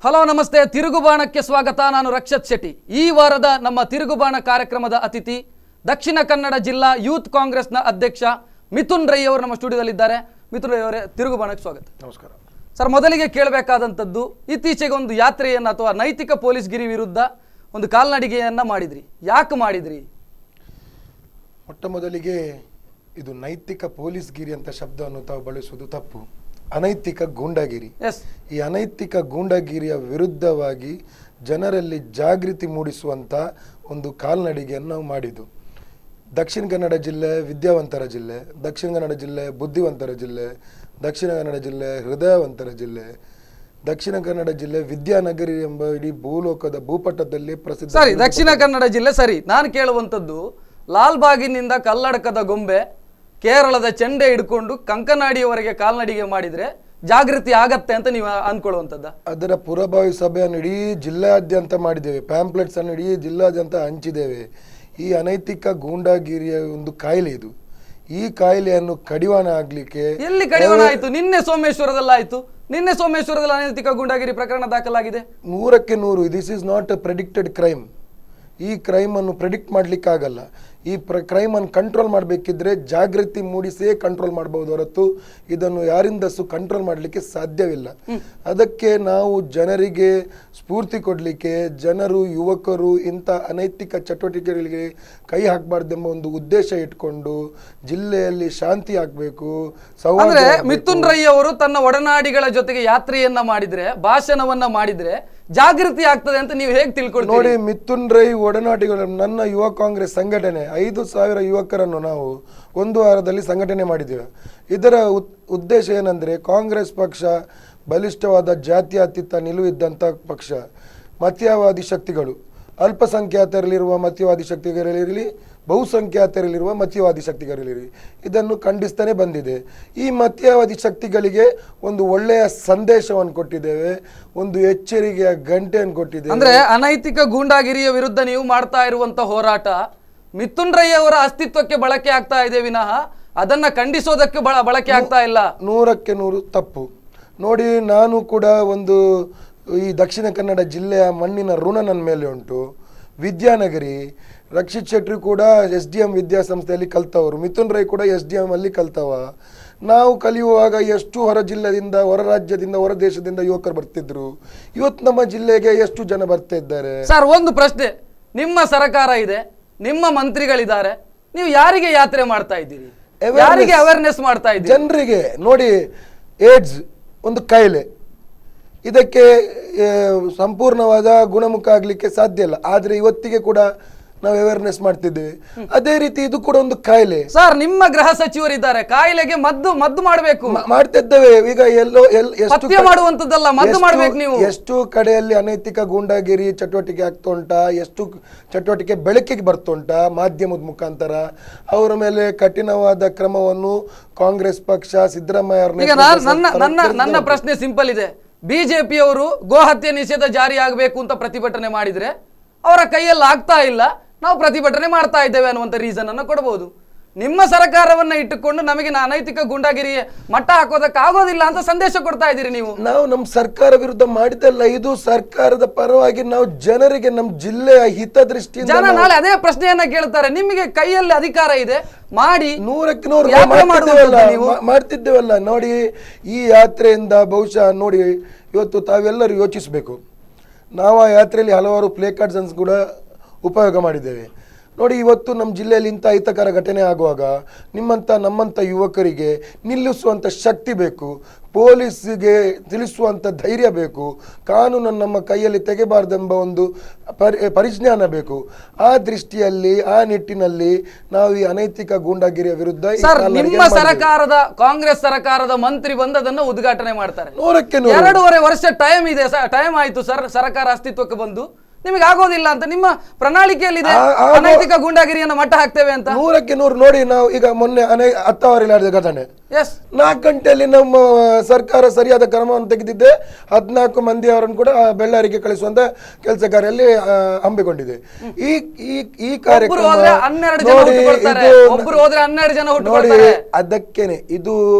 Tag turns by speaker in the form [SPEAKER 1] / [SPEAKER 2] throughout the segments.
[SPEAKER 1] Hello ನಮಸ್ತೆ, ತಿರುಗುಬಾಣಕ್ಕೆ ಸ್ವಾಗತ. ನಾನು ರಕ್ಷತ್ ಶೆಟ್ಟಿ. ಈ ವಾರದ ನಮ್ಮ ತಿರುಗುಬಾಣ ಕಾರ್ಯಕ್ರಮದ ಅತಿಥಿ ದಕ್ಷಿಣ ಕನ್ನಡ ಜಿಲ್ಲಾ ಯೂತ್ ಕಾಂಗ್ರೆಸ್ನ ಅಧ್ಯಕ್ಷ ಮಿಥುನ್ ರೈ ಅವರು ನಮ್ಮ ಸ್ಟುಡಿಯೋದಲ್ಲಿದ್ದಾರೆ. ಮಿಥುನ್ ರೈ ಅವರೇ, ತಿರುಗುಬಾಣಕ್ಕೆ ಸ್ವಾಗತ.
[SPEAKER 2] ನಮಸ್ಕಾರ
[SPEAKER 1] ಸರ್, ಮೊದಲಿಗೆ ಕೇಳಬೇಕಾದಂಥದ್ದು, ಇತ್ತೀಚೆಗೆ ಒಂದು ಯಾತ್ರೆಯನ್ನು ಅಥವಾ ನೈತಿಕ ಪೊಲೀಸ್ಗಿರಿ ವಿರುದ್ಧ ಒಂದು ಕಾಲ್ನಡಿಗೆಯನ್ನು ಮಾಡಿದ್ರಿ. ಯಾಕೆ ಮಾಡಿದ್ರಿ?
[SPEAKER 2] ಮೊಟ್ಟ ಮೊದಲಿಗೆ ಇದು ನೈತಿಕ ಪೊಲೀಸ್ಗಿರಿ ಅಂತ ಶಬ್ದವನ್ನು ತಾವು ಬಳಸುವುದು ತಪ್ಪು. ಅನೈತಿಕ ಗೂಂಡಾಗಿರಿ. ಈ ಅನೈತಿಕ ಗೂಂಡಾಗಿರಿಯ ವಿರುದ್ಧವಾಗಿ ಜನರಲ್ಲಿ ಜಾಗೃತಿ ಮೂಡಿಸುವಂಥ ಒಂದು ಕಾಲ್ನಡಿಗೆಯನ್ನು ನಾವು ಮಾಡಿದ್ದು. ದಕ್ಷಿಣ ಕನ್ನಡ ಜಿಲ್ಲೆ ವಿದ್ಯಾವಂತರ ಜಿಲ್ಲೆ, ದಕ್ಷಿಣ ಕನ್ನಡ ಜಿಲ್ಲೆ ಬುದ್ಧಿವಂತರ ಜಿಲ್ಲೆ, ದಕ್ಷಿಣ ಕನ್ನಡ ಜಿಲ್ಲೆ ಹೃದಯವಂತರ ಜಿಲ್ಲೆ, ದಕ್ಷಿಣ ಕನ್ನಡ ಜಿಲ್ಲೆ ವಿದ್ಯಾನಗರಿ ಎಂಬ ಇಡೀ ಭೂಲೋಕದ ಭೂಪಟದಲ್ಲಿ ಪ್ರಸಿದ್ಧ.
[SPEAKER 1] ಸರಿ, ದಕ್ಷಿಣ ಕನ್ನಡ ಜಿಲ್ಲೆ ಸರಿ. ನಾನು ಕೇಳುವಂಥದ್ದು, ಲಾಲ್ಬಾಗಿನಿಂದ ಕಲ್ಲಡಕದ ಗೊಂಬೆ, ಕೇರಳದ ಚೆಂಡೆ ಹಿಡ್ಕೊಂಡು ಕಂಕನಾಡಿಯವರೆಗೆ ಕಾಲ್ನಡಿಗೆ ಮಾಡಿದ್ರೆ ಜಾಗೃತಿ ಆಗತ್ತೆ ಅಂತ ನೀವು ಅನ್ಕೊಳ್ಳುವಂಥದ್ದು?
[SPEAKER 2] ಅದರ ಪೂರ್ವಭಾವಿ ಸಭೆಯನ್ನು ಇಡೀ ಜಿಲ್ಲಾದ್ಯಂತ ಮಾಡಿದ್ದೇವೆ, ಪ್ಯಾಂಪ್ಲೆಟ್ಸ್ ಅನ್ನು ಇಡೀ ಜಿಲ್ಲಾದ್ಯಂತ ಹಂಚಿದ್ದೇವೆ. ಈ ಅನೈತಿಕ ಗೂಂಡಾಗಿರಿಯ ಒಂದು ಕಾಯಿಲೆ ಇದು. ಈ ಕಾಯಿಲೆಯನ್ನು ಕಡಿವಾಣ ಆಗ್ಲಿಕ್ಕೆ
[SPEAKER 1] ಎಲ್ಲಿ ಕಡಿವಾಣ ಆಯ್ತು? ನಿನ್ನೆ ಸೋಮೇಶ್ವರದಲ್ಲಾಯ್ತು. ನಿನ್ನೆ ಸೋಮೇಶ್ವರದಲ್ಲಿ ಅನೈತಿಕ ಗೂಂಡಾಗಿರಿ ಪ್ರಕರಣ ದಾಖಲಾಗಿದೆ.
[SPEAKER 2] 100ಕ್ಕೆ 100. This is not A predicted crime. ಈ ಕ್ರೈಮ್ ಅನ್ನು ಪ್ರೆಡಿಕ್ಟ್ ಮಾಡ್ಲಿಕ್ಕೆ ಆಗಲ್ಲ. ಈ ಕ್ರೈಮ್ ಅನ್ನು ಕಂಟ್ರೋಲ್ ಮಾಡಬೇಕಿದ್ರೆ ಜಾಗೃತಿ ಮೂಡಿಸಿಯೇ ಕಂಟ್ರೋಲ್ ಮಾಡಬಹುದು ಹೊರತು ಇದನ್ನು ಯಾರಿಂದಸು ಕಂಟ್ರೋಲ್ ಮಾಡಲಿಕ್ಕೆ ಸಾಧ್ಯವಿಲ್ಲ. ಅದಕ್ಕೆ ನಾವು ಜನರಿಗೆ ಸ್ಫೂರ್ತಿ ಕೊಡಲಿಕ್ಕೆ, ಜನರು ಯುವಕರು ಇಂಥ ಅನೈತಿಕ ಚಟುವಟಿಕೆಗಳಿಗೆ ಕೈ ಹಾಕಬಾರ್ದೆಂಬ ಒಂದು ಉದ್ದೇಶ ಇಟ್ಕೊಂಡು ಜಿಲ್ಲೆಯಲ್ಲಿ ಶಾಂತಿ ಆಗಬೇಕು.
[SPEAKER 1] ಅಂದ್ರೆ ಮಿಥುನ್ ರೈ ಅವರು ತನ್ನ ಒಡನಾಡಿಗಳ ಜೊತೆಗೆ ಯಾತ್ರೆಯನ್ನ ಮಾಡಿದ್ರೆ, ಭಾಷಣವನ್ನ ಮಾಡಿದ್ರೆ ಜಾಗೃತಿ ಆಗ್ತದೆ ಅಂತ ನೀವು ಹೇಗೆ ತಿಳ್ಕೊಳ್ತೀರಿ?
[SPEAKER 2] ನೋಡಿ, ಮಿಥುನ್ ರೈ ಒಡನಾಡಿಗಳು, ನನ್ನ ಯುವ ಕಾಂಗ್ರೆಸ್ ಸಂಘಟನೆ 5,000 ಯುವಕರನ್ನು ನಾವು ಒಂದು ವಾರದಲ್ಲಿ ಸಂಘಟನೆ ಮಾಡಿದ್ದೇವೆ. ಇದರ ಉದ್ದೇಶ ಏನಂದರೆ, ಕಾಂಗ್ರೆಸ್ ಪಕ್ಷ ಬಲಿಷ್ಠವಾದ ಜಾತ್ಯತೀತ ನಿಲುವಿದ್ದಂಥ ಪಕ್ಷ. ಮತೀಯವಾದಿ ಶಕ್ತಿಗಳು, ಅಲ್ಪಸಂಖ್ಯಾತರಲ್ಲಿರುವ ಮತೀಯವಾದಿ ಶಕ್ತಿಗಳಿರಲಿ, ಬಹುಸಂಖ್ಯಾತರಲ್ಲಿರುವ ಮತೀಯವಾದಿ ಶಕ್ತಿಗಳಿರಲಿ, ಇದನ್ನು ಖಂಡಿಸ್ತಾನೆ ಬಂದಿದೆ. ಈ ಮತೀಯವಾದಿ ಶಕ್ತಿಗಳಿಗೆ ಒಂದು ಒಳ್ಳೆಯ ಸಂದೇಶವನ್ನು ಕೊಟ್ಟಿದ್ದೇವೆ, ಒಂದು ಎಚ್ಚರಿಕೆಯ ಗಂಟೆಯನ್ನು ಕೊಟ್ಟಿದ್ದೇವೆ.
[SPEAKER 1] ಅಂದ್ರೆ ಅನೈತಿಕ ಗೂಂಡಾಗಿರಿಯ ವಿರುದ್ಧ ನೀವು ಮಾಡ್ತಾ ಇರುವಂತ ಹೋರಾಟ ಮಿಥುನ್ ರೈ ಅವರ ಅಸ್ತಿತ್ವಕ್ಕೆ ಬಳಕೆ ಆಗ್ತಾ ಇದೆ ವಿನಃ ಅದನ್ನ ಖಂಡಿಸೋದಕ್ಕೆ ಬಳಕೆ ಆಗ್ತಾ ಇಲ್ಲ.
[SPEAKER 2] 100ಕ್ಕೆ 100 ತಪ್ಪು. ನೋಡಿ, ನಾನು ಕೂಡ ಒಂದು ಈ ದಕ್ಷಿಣ ಕನ್ನಡ ಜಿಲ್ಲೆಯ ಮಣ್ಣಿನ ಋಣ ನನ್ನ ಮೇಲೆ ಉಂಟು. ವಿದ್ಯಾನಗರಿ, ರಕ್ಷಿತ್ ಶೆಟ್ಟಿ ಕೂಡ SDM ವಿದ್ಯಾಸಂಸ್ಥೆಯಲ್ಲಿ ಕಲ್ತವರು, ಮಿಥುನ್ ರೈ ಕೂಡ SDM ಅಲ್ಲಿ ಕಲ್ತವ. ನಾವು ಕಲಿಯುವಾಗ ಎಷ್ಟು ಹೊರ ಜಿಲ್ಲೆಯಿಂದ, ಹೊರ ರಾಜ್ಯದಿಂದ, ಹೊರ ದೇಶದಿಂದ ಯುವಕರು ಬರ್ತಿದ್ರು. ಇವತ್ತು ನಮ್ಮ ಜಿಲ್ಲೆಗೆ ಎಷ್ಟು ಜನ ಬರ್ತಾ ಇದ್ದಾರೆ?
[SPEAKER 1] ಸರ್, ಒಂದು ಪ್ರಶ್ನೆ. ನಿಮ್ಮ ಸರ್ಕಾರ ಇದೆ, ನಿಮ್ಮ ಮಂತ್ರಿಗಳಿದ್ದಾರೆ, ನೀವು ಯಾರಿಗೆ ಯಾತ್ರೆ ಮಾಡ್ತಾ ಇದ್ದೀರಿ? ಯಾರಿಗೆ ಅವೇರ್ನೆಸ್ ಮಾಡ್ತಾ ಇದ್ದೀರಿ?
[SPEAKER 2] ಜನರಿಗೆ. ನೋಡಿ, ಏಡ್ಸ್ ಒಂದು ಕಾಯಿಲೆ, ಇದಕ್ಕೆ ಸಂಪೂರ್ಣವಾದ ಗುಣಮುಖ ಆಗಲಿಕ್ಕೆ ಸಾಧ್ಯ ಇಲ್ಲ. ಆದರೆ ಇವತ್ತಿಗೆ ಕೂಡ ನಾವು ಅವೇರ್ನೆಸ್ ಮಾಡ್ತಿದ್ದೇವೆ. ಅದೇ ರೀತಿ ಇದು ಕೂಡ ಒಂದು ಕಾಯಿಲೆ.
[SPEAKER 1] ಸರ್, ನಿಮ್ಮ ಗೃಹ ಸಚಿವರಿದ್ದಾರೆ, ಕಾಯಿಲೆಗೆ ಮದ್ದು ಮಾಡಬೇಕು,
[SPEAKER 2] ಮಾಡ್ತಿದ್ದೇವೆ. ಈಗ
[SPEAKER 1] ಮಾಡುವಂತದ್ದಲ್ಲ, ಮದ್ದು ಮಾಡಬೇಕು. ನೀವು
[SPEAKER 2] ಎಷ್ಟು ಕಡೆಯಲ್ಲಿ ಅನೈತಿಕ ಗೂಂಡಾಗಿರಿ ಚಟುವಟಿಕೆ ಆಗ್ತಾ ಉಂಟಾ, ಎಷ್ಟು ಚಟುವಟಿಕೆ ಬೆಳಕಿಗೆ ಬರ್ತುಂಟಾ ಮಾಧ್ಯಮದ ಮುಖಾಂತರ. ಅವರ ಮೇಲೆ ಕಠಿಣವಾದ ಕ್ರಮವನ್ನು ಕಾಂಗ್ರೆಸ್ ಪಕ್ಷ ಸಿದ್ದರಾಮಯ್ಯ.
[SPEAKER 1] ನನ್ನ ಪ್ರಶ್ನೆ ಸಿಂಪಲ್ ಇದೆ. ಬಿಜೆಪಿಯವರು ಗೋಹತ್ಯೆ ನಿಷೇಧ ಜಾರಿ ಆಗಬೇಕು ಅಂತ ಪ್ರತಿಭಟನೆ ಮಾಡಿದ್ರೆ ಅವರ ಕೈಯಲ್ಲಿ ಆಗ್ತಾ ಇಲ್ಲ, ನಾವು ಪ್ರತಿಭಟನೆ ಮಾಡ್ತಾ ಇದ್ದೇವೆ ಅನ್ನುವಂಥ ರೀಸನ್ ಅನ್ನು ಕೊಡಬಹುದು. ನಿಮ್ಮ ಸರ್ಕಾರವನ್ನ ಇಟ್ಟುಕೊಂಡು ನಮಗೆ ಅನೈತಿಕ ಗೂಂಡಾಗಿರಿ ಮಟ್ಟ ಹಾಕೋದಕ್ಕೆ ಆಗೋದಿಲ್ಲ ಅಂತ ಸಂದೇಶ ಕೊಡ್ತಾ ಇದ್ದೀರಿ ನೀವು.
[SPEAKER 2] ನಾವು ನಮ್ಮ ಸರ್ಕಾರ ವಿರುದ್ಧ ಮಾಡಿದಲ್ಲ, ಇದು ಸರ್ಕಾರದ ಪರವಾಗಿ ನಾವು ಜನರಿಗೆ, ನಮ್ಮ ಜಿಲ್ಲೆಯ ಹಿತದೃಷ್ಟಿಯಿಂದ
[SPEAKER 1] ಜನ ನಾಳೆ ಅದೇ ಪ್ರಶ್ನೆಯನ್ನ ಕೇಳ್ತಾರೆ. ನಿಮಗೆ ಕೈಯಲ್ಲಿ ಅಧಿಕಾರ ಇದೆ, ಮಾಡಿ.
[SPEAKER 2] 100ಕ್ಕೆ 100 ಮಾಡ್ತಿದ್ದೇವಲ್ಲ. ನೋಡಿ, ಈ ಯಾತ್ರೆಯಿಂದ ಬಹುಶಃ ನೋಡಿ, ಇವತ್ತು ತಾವೆಲ್ಲರೂ ಯೋಚಿಸಬೇಕು. ನಾವು ಆ ಯಾತ್ರೆಯಲ್ಲಿ ಹಲವಾರು ಪ್ಲೇ ಕಾರ್ಡ್ಸ್ ಕೂಡ ಉಪಯೋಗ ಮಾಡಿದ್ದೇವೆ. ನೋಡಿ, ಇವತ್ತು ನಮ್ಮ ಜಿಲ್ಲೆಯಲ್ಲಿ ಇಂಥ ಅಹಿತಕರ ಘಟನೆ ಆಗುವಾಗ ನಮ್ಮಂಥ ಯುವಕರಿಗೆ ನಿಲ್ಲಿಸುವಂಥ ಶಕ್ತಿ ಬೇಕು, ಪೊಲೀಸಿಗೆ ತಿಳಿಸುವಂಥ ಧೈರ್ಯ ಬೇಕು, ಕಾನೂನನ್ನು ನಮ್ಮ ಕೈಯಲ್ಲಿ ತೆಗೆಬಾರ್ದೆಂಬ ಒಂದು ಪರಿಜ್ಞಾನ ಬೇಕು. ಆ ದೃಷ್ಟಿಯಲ್ಲಿ, ಆ ನಿಟ್ಟಿನಲ್ಲಿ ನಾವು ಈ ಅನೈತಿಕ ಗೂಂಡಾಗಿರಿಯ ವಿರುದ್ಧ
[SPEAKER 1] ನಿಮ್ಮ ಸರ್ಕಾರದ, ಕಾಂಗ್ರೆಸ್ ಸರ್ಕಾರದ ಮಂತ್ರಿ ಬಂದದನ್ನು ಉದ್ಘಾಟನೆ ಮಾಡ್ತಾರೆ.
[SPEAKER 2] 100ಕ್ಕೆ 100
[SPEAKER 1] 2.5 ವರ್ಷ ಟೈಮ್ ಇದೆ, ಟೈಮ್ ಆಯ್ತು ಸರ್ಕಾರ ಅಸ್ತಿತ್ವಕ್ಕೆ ಬಂದು. ನಿಮಗೆ ಆಗೋದಿಲ್ಲ ಅಂತ ನಿಮ್ಮ ಪ್ರಣಾಳಿಕೆಯಲ್ಲಿದೆ, ಅನೈತಿಕ ಗೂಂಡಾಗಿರಿಯನ್ನು ಮಟ್ಟ ಹಾಕ್ತೇವೆ ಅಂತ.
[SPEAKER 2] 100ಕ್ಕೆ 100. ನೋಡಿ, ನಾವು ಈಗ ಮೊನ್ನೆ ಹತ್ತಾವರಲ್ಲಿ ನಡೆದ ಘಟನೆ,
[SPEAKER 1] ಎಸ್
[SPEAKER 2] 4 ಗಂಟೆಯಲ್ಲಿ ನಮ್ಮ ಸರ್ಕಾರ ಸರಿಯಾದ ಕ್ರಮವನ್ನು ತೆಗೆದಿದ್ದೆ. 14 ಮಂದಿ ಅವರನ್ನು ಕೂಡ ಬಳ್ಳಾರಿಗೆ ಕಳಿಸುವಂತ ಕೆಲಸ ಕಾರ್ಯಲ್ಲಿ ಹಮ್ಮಿಕೊಂಡಿದೆ. ಈ ಕಾರ್ಯಕ್ರಮ ನೋಡಿ, ಅದಕ್ಕೇನೆ ಇದು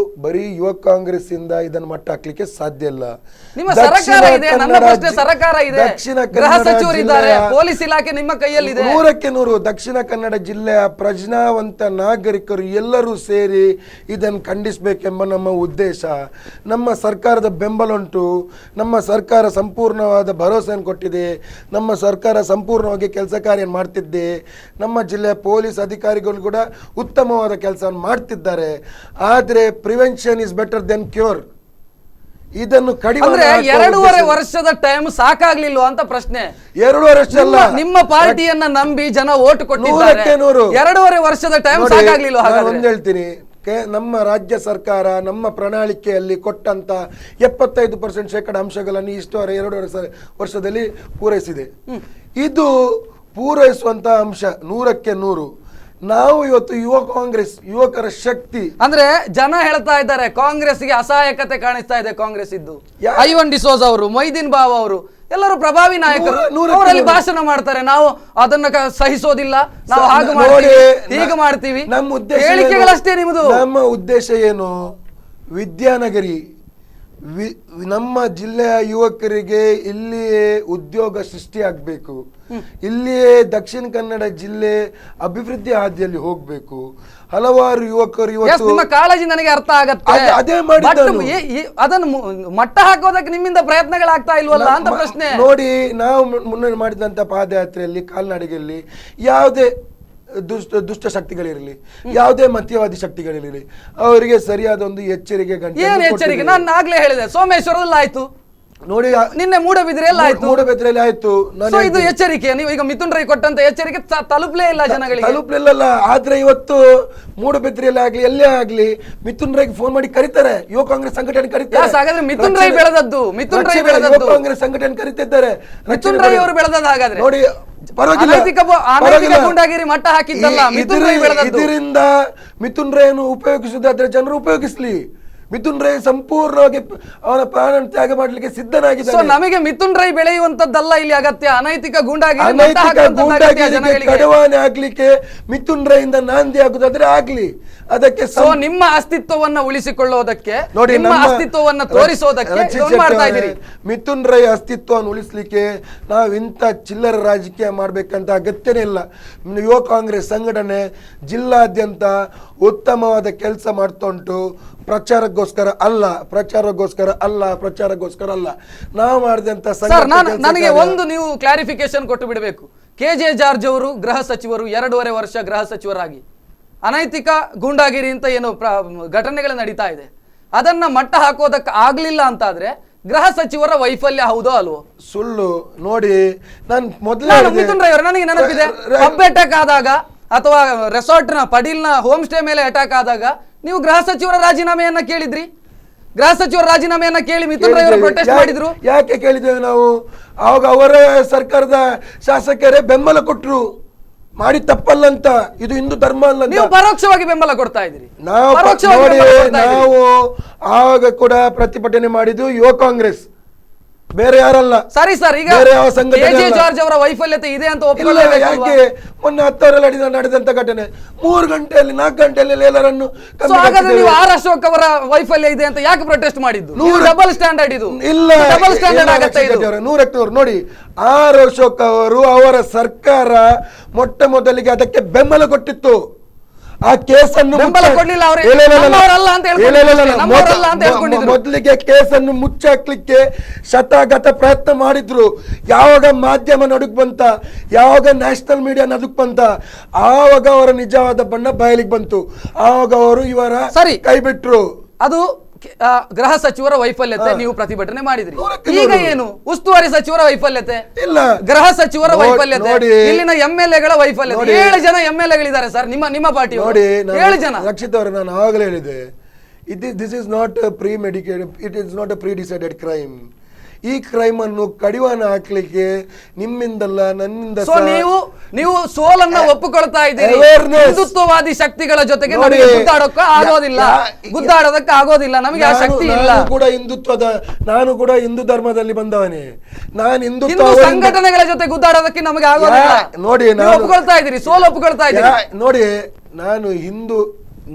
[SPEAKER 2] ಬರೀ ಯುವ ಕಾಂಗ್ರೆಸ್ ಇಂದ ಇದನ್ನು ಮಟ್ಟ ಹಾಕ್ಲಿಕ್ಕೆ ಸಾಧ್ಯ ಇಲ್ಲ.
[SPEAKER 1] ದಕ್ಷಿಣ ಕನ್ನಡ ಪೊಲೀಸ್ ಇಲಾಖೆ ನಿಮ್ಮ ಕೈಯಲ್ಲಿದೆ.
[SPEAKER 2] 100ಕ್ಕೆ 100 ದಕ್ಷಿಣ ಕನ್ನಡ ಜಿಲ್ಲೆಯ ಪ್ರಜ್ಞಾವಂತ ನಾಗರಿಕರು ಎಲ್ಲರೂ ಸೇರಿ ಇದನ್ನು ಖಂಡಿಸಬೇಕೆಂಬ ನಮ್ಮ ಉದ್ದೇಶ. ನಮ್ಮ ಸರ್ಕಾರದ ಬೆಂಬಲ ಉಂಟು. ನಮ್ಮ ಸರ್ಕಾರ ಸಂಪೂರ್ಣವಾದ ಭರವಸೆಯನ್ನು ಕೊಟ್ಟಿದೆ. ನಮ್ಮ ಸರ್ಕಾರ ಸಂಪೂರ್ಣವಾಗಿ ಕೆಲಸ ಕಾರ್ಯ ಮಾಡ್ತಿದ್ದೆ. ನಮ್ಮ ಜಿಲ್ಲೆಯ ಪೊಲೀಸ್ ಅಧಿಕಾರಿಗಳು ಕೂಡ ಉತ್ತಮವಾದ ಕೆಲಸವನ್ನು ಮಾಡ್ತಿದ್ದಾರೆ. ಆದರೆ prevention is better then cure. ಇದನ್ನು ಕಡಿಮೆ
[SPEAKER 1] 2.5 ವರ್ಷದ ಟೈಮ್ ಸಾಕಾಗ್ಲಿಲ್ವಾ ಅಂತ ಪ್ರಶ್ನೆ.
[SPEAKER 2] 2.5 ವರ್ಷ ಅಲ್ಲ,
[SPEAKER 1] ನಿಮ್ಮ ಪಾರ್ಟಿಯನ್ನ ನಂಬಿ ಜನ ಓಟ್ ಕೊಟ್ಟಿದ್ದಾರೆ. 2.5 ವರ್ಷದ ಟೈಮ್ ಸಾಕಾಗ್ಲಿಲ್ವಾ?
[SPEAKER 2] ಒಂದು ಹೇಳ್ತೀನಿ, ನಮ್ಮ ರಾಜ್ಯ ಸರ್ಕಾರ ನಮ್ಮ ಪ್ರಣಾಳಿಕೆಯಲ್ಲಿ ಕೊಟ್ಟಂತ 75% ಅಂಶಗಳನ್ನು ಇಷ್ಟುವರೆ 2.5 ವರ್ಷದಲ್ಲಿ ಪೂರೈಸಿದೆ. ಇದು ಪೂರೈಸುವಂತ ಅಂಶ 100ಕ್ಕೆ 100. ನಾವು ಇವತ್ತು ಯುವ ಕಾಂಗ್ರೆಸ್, ಯುವಕರ ಶಕ್ತಿ.
[SPEAKER 1] ಅಂದ್ರೆ ಜನ ಹೇಳ್ತಾ ಇದ್ದಾರೆ ಕಾಂಗ್ರೆಸ್ಗೆ ಅಸಹಾಯಕತೆ ಕಾಣಿಸ್ತಾ ಇದೆ. ಕಾಂಗ್ರೆಸ್ ಇದ್ದು ಐವನ್ ಡಿಸೋಜ್ ಅವರು, ಮೊಯ್ದೀನ್ ಬಾವ್ ಅವರು ಎಲ್ಲರೂ ಪ್ರಭಾವಿ ನಾಯಕರು, ಅವರಲ್ಲಿ ಭಾಷಣ ಮಾಡ್ತಾರೆ. ನಾವು ಅದನ್ನ ಸಹಿಸೋದಿಲ್ಲ, ನಾವು ಹಾಗೆ ಮಾಡ್ತೀವಿ, ಹೀಗೆ ಮಾಡ್ತೀವಿ.
[SPEAKER 2] ನಮ್ಮ ಉದ್ದೇಶ
[SPEAKER 1] ಹೇಳಿಕೆಗಳಷ್ಟೇ ನಿಮ್ಮದು.
[SPEAKER 2] ನಮ್ಮ ಉದ್ದೇಶ ಏನು? ವಿದ್ಯಾನಗರಿ ನಮ್ಮ ಜಿಲ್ಲೆಯ ಯುವಕರಿಗೆ ಇಲ್ಲಿಯೇ ಉದ್ಯೋಗ ಸೃಷ್ಟಿಯಾಗಬೇಕು. ಇಲ್ಲಿಯೇ ದಕ್ಷಿಣ ಕನ್ನಡ ಜಿಲ್ಲೆ ಅಭಿವೃದ್ಧಿ ಹಾದಿಯಲ್ಲಿ ಹೋಗ್ಬೇಕು. ಹಲವಾರು ಯುವಕರು ಇವತ್ತು
[SPEAKER 1] ನಿಮ್ಮ ಕಾಳಜಿ ನನಗೆ ಅರ್ಥ ಆಗತ್ತೆ.
[SPEAKER 2] ಅದೇ ಮಾಡಿದ್ದು
[SPEAKER 1] ಅದನ್ನು ಮಟ್ಟ ಹಾಕೋದಕ್ಕೆ ನಿಮ್ಮಿಂದ ಪ್ರಯತ್ನಗಳಾಗ್ತಾ ಇಲ್ವಲ್ಲ ಅಂತ ಪ್ರಶ್ನೆ.
[SPEAKER 2] ನೋಡಿ, ನಾವು ಮುನ್ನ ಮಾಡಿದಂತ ಪಾದಯಾತ್ರೆಯಲ್ಲಿ, ಕಾಲ್ನಡಿಗೆಯಲ್ಲಿ ಯಾವುದೇ ದುಷ್ಟ ಶಕ್ತಿಗಳಿರಲಿ, ಯಾವುದೇ ಮತೀಯವಾದಿ ಶಕ್ತಿಗಳಿರಲಿ, ಅವರಿಗೆ ಸರಿಯಾದ ಒಂದು ಎಚ್ಚರಿಕೆ ಗಂಟೆ.
[SPEAKER 1] ಏನು ಎಚ್ಚರಿಕೆ? ನಾನು ಆಗ್ಲೇ ಹೇಳಿದೆ, ಸೋಮೇಶ್ವರದಲ್ಲಿ ಆಯ್ತು
[SPEAKER 2] ನೋಡಿ,
[SPEAKER 1] ನಿನ್ನೆ ಮೂಡಬಿದ್ರೆಯಲ್ಲಿ ಆಯ್ತು,
[SPEAKER 2] ಮೂಡಬಿದ್ರೆಯಲ್ಲಿ ಆಯ್ತು.
[SPEAKER 1] ಇದು ಎಚ್ಚರಿಕೆ. ನೀವು ಈಗ ಮಿಥುನ್ ರೈ ಕೊಟ್ಟಂತ ಎಚ್ಚರಿಕೆ ತಲುಪಲೇ ಇಲ್ಲ ಜನಗಳಿಗೆ.
[SPEAKER 2] ತಲುಪಲಿಲ್ಲ. ಆದ್ರೆ ಇವತ್ತು ಮೂಡಬಿದ್ರೆಯಲ್ಲಿ ಆಗ್ಲಿ, ಎಲ್ಲೇ ಆಗ್ಲಿ, ಮಿಥುನ್ ರೈಗೆ ಫೋನ್ ಮಾಡಿ ಕರೀತಾರೆ. ಯುವ ಕಾಂಗ್ರೆಸ್ ಸಂಘಟನೆ ಕರೀತಾರೆ.
[SPEAKER 1] ಹಾಗಾದ್ರೆ ಮಿಥುನ್ ರೈ ಬೆಳೆದದ್ದು, ಯುವ
[SPEAKER 2] ಕಾಂಗ್ರೆಸ್ ಸಂಘಟನೆ ಕರೀತಿದ್ದಾರೆ.
[SPEAKER 1] ಮಿಥುನ್ ರೈ ಅವರು ಬೆಳೆದದ್ದು. ಹಾಗಾದ್ರೆ
[SPEAKER 2] ನೋಡಿ,
[SPEAKER 1] ಗೂಂಡಾಗಿರಿ ಮಟ್ಟ ಹಾಕಿದ್ದಲ್ಲ ಮಿಥುನ್ ರೈ ಬೆಳೆದದ್ದು.
[SPEAKER 2] ಇದರಿಂದ ಮಿಥುನ್ ರೈಯನ್ನು ಉಪಯೋಗಿಸುವುದಾದ್ರೆ ಜನರು ಉಪಯೋಗಿಸ್ಲಿ. ಮಿಥುನ್ ರೈ ಸಂಪೂರ್ಣವಾಗಿ ಅವನ ಪ್ರಾಣ ತ್ಯಾಗ ಮಾಡಲಿಕ್ಕೆ ಸಿದ್ಧನಾಗಿದ್ದಾನೆ.
[SPEAKER 1] ನಮಗೆ ಮಿಥುನ್ ರೈ ಬೆಳೆಯುವಂತದ್ದಲ್ಲ ಇಲ್ಲಿ ಅಗತ್ಯ. ಅನೈತಿಕ ಗೂಂಡಾಗಿರಿ
[SPEAKER 2] ಕಡವಾನೆ ಆಗ್ಲಿಕ್ಕೆ ಮಿಥುನ್ ರೈಯಿಂದ ನಾಂದಿ ಆಗುದಾದ್ರೆ ಆಗ್ಲಿ. ಅದಕ್ಕೆ
[SPEAKER 1] ನಿಮ್ಮ ಅಸ್ತಿತ್ವವನ್ನ ಉಳಿಸಿಕೊಳ್ಳೋದಕ್ಕೆ, ನಿಮ್ಮ ಅಸ್ತಿತ್ವವನ್ನ ತೋರಿಸೋದಕ್ಕೆ ಮಾಡ್ತಾ ಇದ್ದೀರಿ.
[SPEAKER 2] ಮಿಥುನ್ ರೈ ಅಸ್ತಿತ್ವವನ್ನು ಉಳಿಸ್ಲಿಕ್ಕೆ ನಾವು ಇಂಥ ಚಿಲ್ಲರ ರಾಜಕೀಯ ಮಾಡ್ಬೇಕಂತ ಅಗತ್ಯನೇ ಇಲ್ಲ. ಯುವ ಕಾಂಗ್ರೆಸ್ ಸಂಘಟನೆ ಜಿಲ್ಲಾದ್ಯಂತ ಉತ್ತಮವಾದ ಕೆಲಸ ಮಾಡ್ತಾ ಉಂಟು. ಪ್ರಚಾರಕ್ಕೋಸ್ಕರ ಅಲ್ಲ. ನಾವು ಮಾಡಿದಂತ
[SPEAKER 1] ನನಗೆ ಒಂದು ನೀವು ಕ್ಲಾರಿಫಿಕೇಶನ್ ಕೊಟ್ಟು ಬಿಡಬೇಕು. KJ ಜಾರ್ಜ್ ಅವರು ಗೃಹ ಸಚಿವರು, 2.5 ವರ್ಷ ಗೃಹ ಸಚಿವರಾಗಿ ಅನೈತಿಕ ಗೂಂಡಾಗಿರಿ ಅಂತ ಏನು ಘಟನೆಗಳು ನಡೀತಾ ಇದೆ, ಅದನ್ನ ಮಟ್ಟ ಹಾಕೋದಕ್ಕೆ ಆಗ್ಲಿಲ್ಲ ಅಂತಾದ್ರೆ ಗೃಹ ಸಚಿವರ ವೈಫಲ್ಯ ಹೌದೋ ಅಲ್ವೋ?
[SPEAKER 2] ಸುಳ್ಳು. ನೋಡಿ, ನಾನು
[SPEAKER 1] ಮಿಥುನ್ ರೈ ಅವರು ನನಗೆ ನೆನಪಿದೆ, ಪಬ್ ಅಟ್ಯಾಕ್ ಆದಾಗ ಅಥವಾ ರೆಸಾರ್ಟ್ನ ಪಡೀಲ್ನ ಹೋಮ್ ಸ್ಟೇ ಮೇಲೆ ಅಟ್ಯಾಕ್ ಆದಾಗ ನೀವು ಗೃಹ ಸಚಿವರ ರಾಜೀನಾಮೆಯನ್ನ ಕೇಳಿದ್ರಿ. ಗೃಹ ಸಚಿವರ ರಾಜೀನಾಮೆಯನ್ನ ಕೇಳಿ ಮಿಥುನ್ ರೈ ಅವರು ಪ್ರೊಟೆಸ್ಟ್ ಮಾಡಿದ್ರು.
[SPEAKER 2] ಯಾಕೆ ಕೇಳಿದ್ದೇವೆ ನಾವು? ಆವಾಗ ಅವರ ಸರ್ಕಾರದ ಶಾಸಕರೇ ಬೆಂಬಲ ಕೊಟ್ಟರು. ಮಾಡಿ ತಪ್ಪಲ್ಲ ಅಂತ, ಇದು ಹಿಂದೂ ಧರ್ಮ ಅಲ್ಲ.
[SPEAKER 1] ನೀವು ಪರೋಕ್ಷವಾಗಿ ಬೆಂಬಲ ಕೊಡ್ತಾ ಇದ್ರಿ.
[SPEAKER 2] ನಾವು ಆವಾಗ ಕೂಡ ಪ್ರತಿಭಟನೆ ಮಾಡಿದ್ದು ಯುವ ಕಾಂಗ್ರೆಸ್, ಬೇರೆ ಯಾರಲ್ಲ.
[SPEAKER 1] ಸರಿ ಸರ್, ಈಗ KJ ಜಾರ್ಜ್ ಅವರ ವೈಫಲ್ಯತೆ ಇದೆ ಅಂತ
[SPEAKER 2] ಒಪ್ಪಿಕೊಳ್ಳಬೇಕು. ಯಾಕೆ? ಮೊನ್ನೆ 10 ನಡೆದಂತ ಘಟನೆ 3 ಗಂಟೆಯಲ್ಲಿ 4 ಗಂಟೆಯಲ್ಲಿ ಎಲ್ಲರನ್ನು
[SPEAKER 1] ನೀವು ಆರ್ ಅಶೋಕ್ ಅವರ ವೈಫಲ್ಯ ಇದೆ ಅಂತ ಯಾಕೆ ಪ್ರೊಟೆಸ್ಟ್ ಮಾಡಿದ್ದು? ಡಬಲ್ ಸ್ಟ್ಯಾಂಡರ್ಡ್ ಇದು.
[SPEAKER 2] ಇಲ್ಲ,
[SPEAKER 1] ಡಬಲ್ ಸ್ಟ್ಯಾಂಡರ್ಡ್ ಆಗುತ್ತೆ ಇದು.
[SPEAKER 2] 100ಕ್ಕೆ 100 ನೋಡಿ, ಆರ್ ಅಶೋಕ್ ಅವರು ಅವರ ಸರ್ಕಾರ ಮೊಟ್ಟ ಮೊದಲಿಗೆ ಅದಕ್ಕೆ ಬೆಂಬಲ ಕೊಟ್ಟಿತ್ತು. ಆ ಕೇಸನ್ನು ಮೊದಲಿಗೆ ಕೇಸನ್ನು ಮುಚ್ಚಾಕ್ಲಿಕ್ಕೆ ಶತಗತ ಪ್ರಯತ್ನ ಮಾಡಿದ್ರು. ಯಾವಾಗ ಮಾಧ್ಯಮ ನಡುಕ್ ಬಂತ, ಯಾವಾಗ ನ್ಯಾಷನಲ್ ಮೀಡಿಯಾ ನಡುಕ್ ಬಂತ, ಆವಾಗ ಅವರ ನಿಜವಾದ ಬಣ್ಣ ಬಯಲಿಗೆ ಬಂತು. ಆವಾಗ ಅವರು ಇವರ ಕೈ ಬಿಟ್ರು.
[SPEAKER 1] ಅದು ಗೃಹ ಸಚಿವರ ವೈಫಲ್ಯತೆ, ನೀವು ಪ್ರತಿಭಟನೆ ಮಾಡಿದ್ರಿ. ಈಗ ಏನು ಉಸ್ತುವಾರಿ ಸಚಿವರ ವೈಫಲ್ಯತೆ ಇಲ್ಲ, ಗೃಹ ಸಚಿವರ ವೈಫಲ್ಯತೆ, ಇಲ್ಲಿನ MLA-ಗಳ ವೈಫಲ್ಯತೆ. 7 ಜನ MLA-ಗಳಿದ್ದಾರೆ ಸರ್ ನಿಮ್ಮ ಪಾರ್ಟಿ.
[SPEAKER 2] ನೋಡಿ,
[SPEAKER 1] 7 ಜನ.
[SPEAKER 2] ರಕ್ಷಿತ್ ಅವರು, ನಾನು ಆವಾಗಲೇ ಹೇಳಿದೆ, this is not premeditated, it is not a predecided crime. ಈ ಕ್ರೈಮ್ ಅನ್ನು ಕಡಿವಾಣ ಹಾಕ್ಲಿಕ್ಕೆ ನಿಮ್ಮಿಂದಲ್ಲ ನನ್ನಿಂದ
[SPEAKER 1] ಸೊ ನೀವು ಸೋಲನ್ನ ಒಪ್ಪಿಕೊಳ್ತಾ ಇದ್ದೀರಿ. ಹಿಂದುತ್ವವಾದಿ ಶಕ್ತಿಗಳ ಜೊತೆಗೆ ನಮಗೆ ಗುದ್ದಾಡೋಕೆ ಆಗೋದಿಲ್ಲ, ಗುದ್ದಾಡೋದಕ್ಕೆ ಆಗೋದಿಲ್ಲ, ನಮಗೆ ಆ ಶಕ್ತಿ ಇಲ್ಲ.
[SPEAKER 2] ನಾನು ಕೂಡ ಹಿಂದೂ ಧರ್ಮದಲ್ಲಿ ಬಂದವನೇ. ನಾನು
[SPEAKER 1] ಹಿಂದೂ ಸಂಘಟನೆಗಳ ಜೊತೆ ಗುದ್ದಾಡೋದಕ್ಕೆ ನಮಗೆ ಆಗೋದಿಲ್ಲ.
[SPEAKER 2] ನೋಡಿ,
[SPEAKER 1] ಒಪ್ಕೊಳ್ತಾ ಇದ್ದೀರಿ, ಸೋಲು ಒಪ್ಕೊಳ್ತಾ ಇದ್ದೀರಿ.
[SPEAKER 2] ನೋಡಿ, ನಾವು